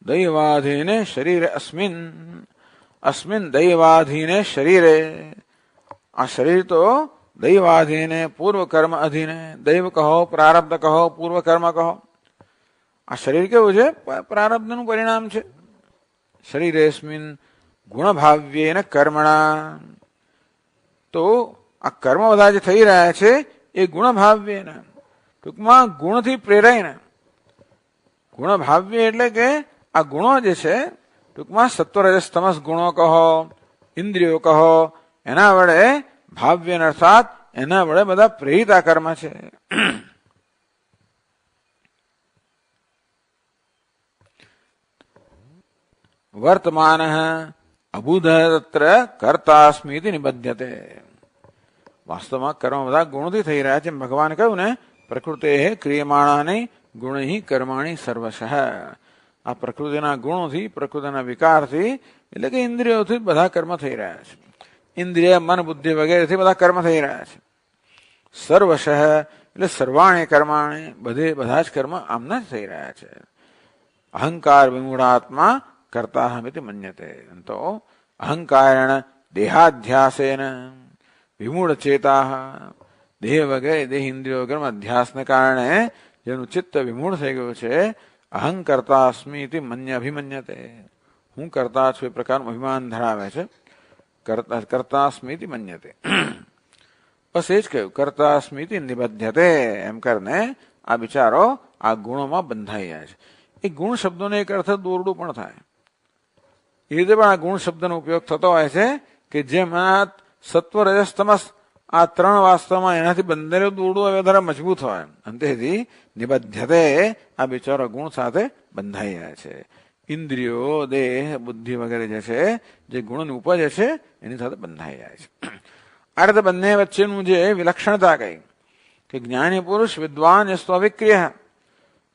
[SPEAKER 1] દૈવાધીને શરીરે અસ્મિન દૈવાધીને શરીરે, આ શરીર તો દૈવાધીને પૂર્વ કર્મ અધીને, દૈવ કહો, પ્રારબ્ધ કહો, પૂર્વ કર્મ કહો. આ શરીર કેવું છે? પ્રારબ્ધનું પરિણામ છે. શરીરેસ્મિન ગુણભાવ્યેન કર્મણા, તો આ કર્મ બધા જે થઈ રહ્યા છે એ ગુણભાવ્યેન, ટૂંકમાં ગુણથી પ્રેરાઈને. ગુણભાવ્ય એટલે કે આ ગુણો જે છે ટૂંકમાં સત્વરજસ તમસ ગુણો કહો, ઇન્દ્રિયો કહો, એના વડે ભાવ્ય અર્થાત એના વડે બધા પ્રેરિત આ કર્મ છે. વર્તમાન અબુધ તત્ર કર્તાસ્મિતિ નિબધ્યતે. વાસ્તવમાં કર્મ બધા ગુણોથી થઈ રહ્યા છે. ભગવાન કહ્યું ને, પ્રકૃતે ક્રિયમાણાની ગુણૈ કર્માણી સર્વશઃ. આ પ્રકૃતિના ગુણોથી, પ્રકૃતિના વિકારથી એટલે કે ઇન્દ્રિયોથી બધા કર્મ થઈ રહ્યા છે. ઇન્દ્રિય, મન, બુદ્ધિ વગેરેથી બધા કર્મ થઈ રહ્યા છે. સર્વશઃ એટલે સર્વાણી કર્માણી, બધા જ કર્મ આમના જ થઈ રહ્યા છે. અહંકાર વિમૂઢાત્મા કર્તાહમિતિ મન્યતે. તો અહંકારેણ દેહાધ્યાસેન વિમૂઢ ચેતા, દેહ વગેરે દેહ ઇન્દ્રિયો વગેરે અધ્યાસને કારણે જેનું ચિત્ત વિમૂઢ થઈ ગયું છે, અહંકર્તા અસ્મિ ઇતિ અભિમન્યતે, હું કરતા છું એ પ્રકારનું અભિમાન ધરાવે છે. કર્તા અસ્મિ ઇતિ મન્યતે. બસ એ જ કહ્યું, કર્તા અસ્મિ ઇતિ નિબધ્યતે. એમ કરીને આ વિચારો આ ગુણોમાં બંધાઈ જાય છે. એ ગુણ શબ્દોનો એક અર્થ દોરડું પણ થાય. એ રીતે પણ આ ગુણ શબ્દનો ઉપયોગ થતો હોય છે કે જેમાં સત્વ રજસ તમસ આ ત્રણ વાસ્તવમાં એનાથી બંધેલું દોરડું હવે વધારે મજબૂત હોય, અંતેથી નિબધ્યતે આ બિચારો ગુણ સાથે બંધાઈ જાય છે. ઇન્દ્રિયો, દેહ, બુદ્ધિ વગેરે જે છે, જે ગુણની ઉપજ છે એની સાથે બંધાઈ જાય છે. આ રીતે બંને વચ્ચેનું જે વિલક્ષણતા કહી કે જ્ઞાની પુરુષ વિદ્વાન એ અવિક્રિય,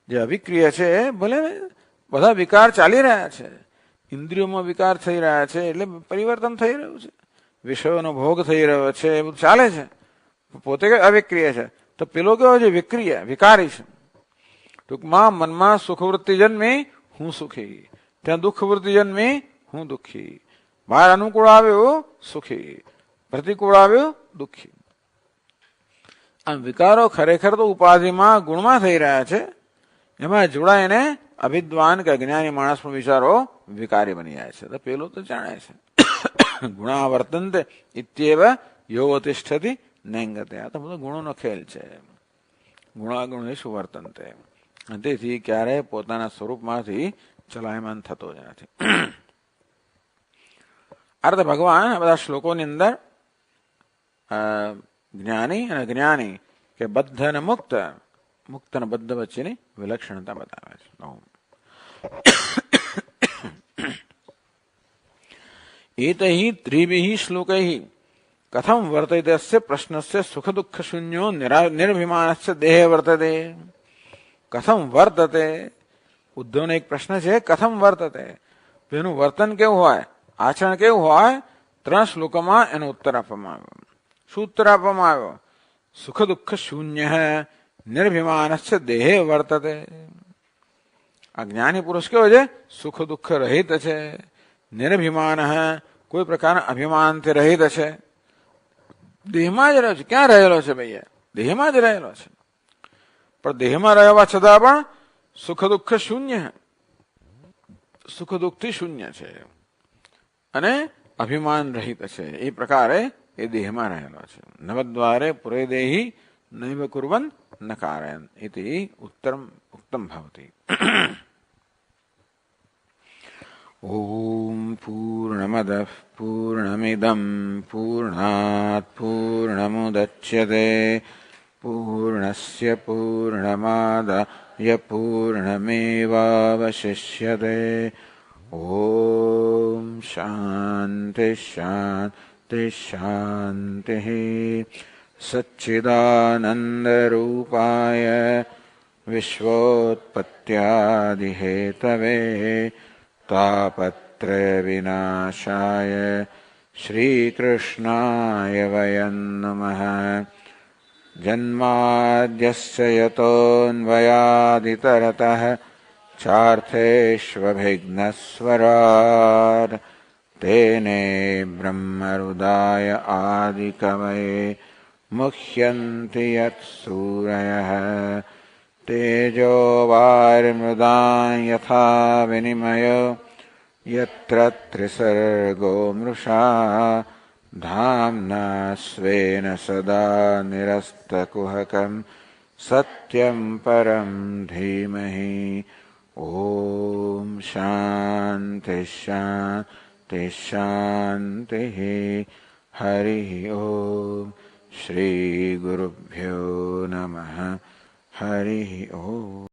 [SPEAKER 1] જે અવિક્રિય છે, ભલે બધા વિકાર ચાલી રહ્યા છે, ઇન્દ્રિયોમાં વિકાર થઈ રહ્યા છે એટલે પરિવર્તન થઈ રહ્યું છે, વિષયોનો ભોગ થઈ રહ્યો છે, એ બધું ચાલે છે, પોતે અવિક્રિય છે. તો પેલો કેવો છે? વિક્રિય, વિકારી છે. ટૂંકમાં મનમાં સુખવૃત્તિ જન્મી, હું સુખી, ત્યાં દુઃખ વૃત્તિ જન્મી, હું દુઃખી, બહાર અનુકૂળ આવ્યું સુખી, પ્રતિકૂળ આવ્યું દુઃખી. આમ વિકારો ખરેખર તો ઉપાધિમાં ગુણમાં થઈ રહ્યા છે, એમાં જોડાઈને અવિદ્વાન કે અજ્ઞાની માણસ પણ વિચારો વિકારી બની જાય છે. તો પેલો તો જાણે છે ગુણા વર્તનતે ઇત્યેવ યો તિષ્ઠતિ નૈંગતે. આ તો બધો ગુણોનો ખેલ છે. ગુણાગુણ શું વર્તનતે, તેથી ક્યારેય પોતાના સ્વરૂપમાંથી ચલાયમાન થતો જ નથી. આ રીતે ભગવાન આ બધા શ્લોકોની અંદર જ્ઞાની અને અજ્ઞાની કે બદ્ધ અને મુક્ત, મુક્ત અને બદ્ધ વચ્ચેની વિલક્ષણતા બતાવે છે. એતૈ ત્રિભિઃ શ્લોકૈઃ કથમ વર્તતે અસ્ય પ્રશ્નસ્ય સુખ દુઃખ શૂન્યો નિરભિમાનસ્ય દેહ વર્તતે. કથમ વર્તતે, ઉદ્ધવનો એક પ્રશ્ન છે, કથમ વર્તતે, એનું વર્તન કેવું હોય, આચરણ કેવું હોય? 3 શ્લોકોમાં એનો ઉત્તર આપવામાં આવ્યો. શું ઉત્તર આપવામાં આવ્યો? સુખ દુઃખ શૂન્ય નિર્ભિમાનસ્ય દેહે વર્તતે. આ જ્ઞાની પુરુષ કેવો છે? સુખ દુઃખ રહિત છે, નિર્ભિમાન, કોઈ પ્રકારના અભિમાનથી રહિત છે, દેહમાં જ રહ્યો છે. ક્યાં રહેલો છે ભૈયા? દેહમાં જ રહેલો છે. પણ દેહમાં રહેવા છતાં પણ સુખ દુઃખ શૂન્ય, સુખ દુઃખથી શૂન્ય છે અને અભિમાન રહિત છે. એ પ્રકારે એ દેહમાં રહેલો છે. નવદ્વારે પુરે દેહી નૈવ કુર્વન ન કારયન ઇતિ ઉત્તમ ભવતિ. ઓમ પૂર્ણમદઃ પૂર્ણમિદં પૂર્ણાત પૂર્ણમુદચ્યતે પૂર્ણસ્ય પૂર્ણમાદાય પૂર્ણમેવાવશિષ્યતે. ઓમ શાંતિ શાંતિ શાંતિ. સચ્ચિદાનંદરૂપાય વિશ્વોત્પત્યાદિહેતવે તાપત્રય વિનાશાય શ્રીકૃષ્ણાય વયં નમઃ. જન્માદ્યસ્ય યતોન્વયાદિતરતઃ ચાર્થેષ્વभिघ्नस्वराट् तेने ब्रह्महृदाय आदिकवये मुह्यन्ति यत्सूरयः. तेजो वारिमृदां यथा विनिमयो यत्र त्रिसर्गो मृषा धाम्ना स्वेन सदा निरस्तकुहकं सत्यं परं धीमहि ॐ शान्ति शान्ति शान्तिः हरिः ॐ श्रीगुरुभ्यो नमः हरिः ॐ।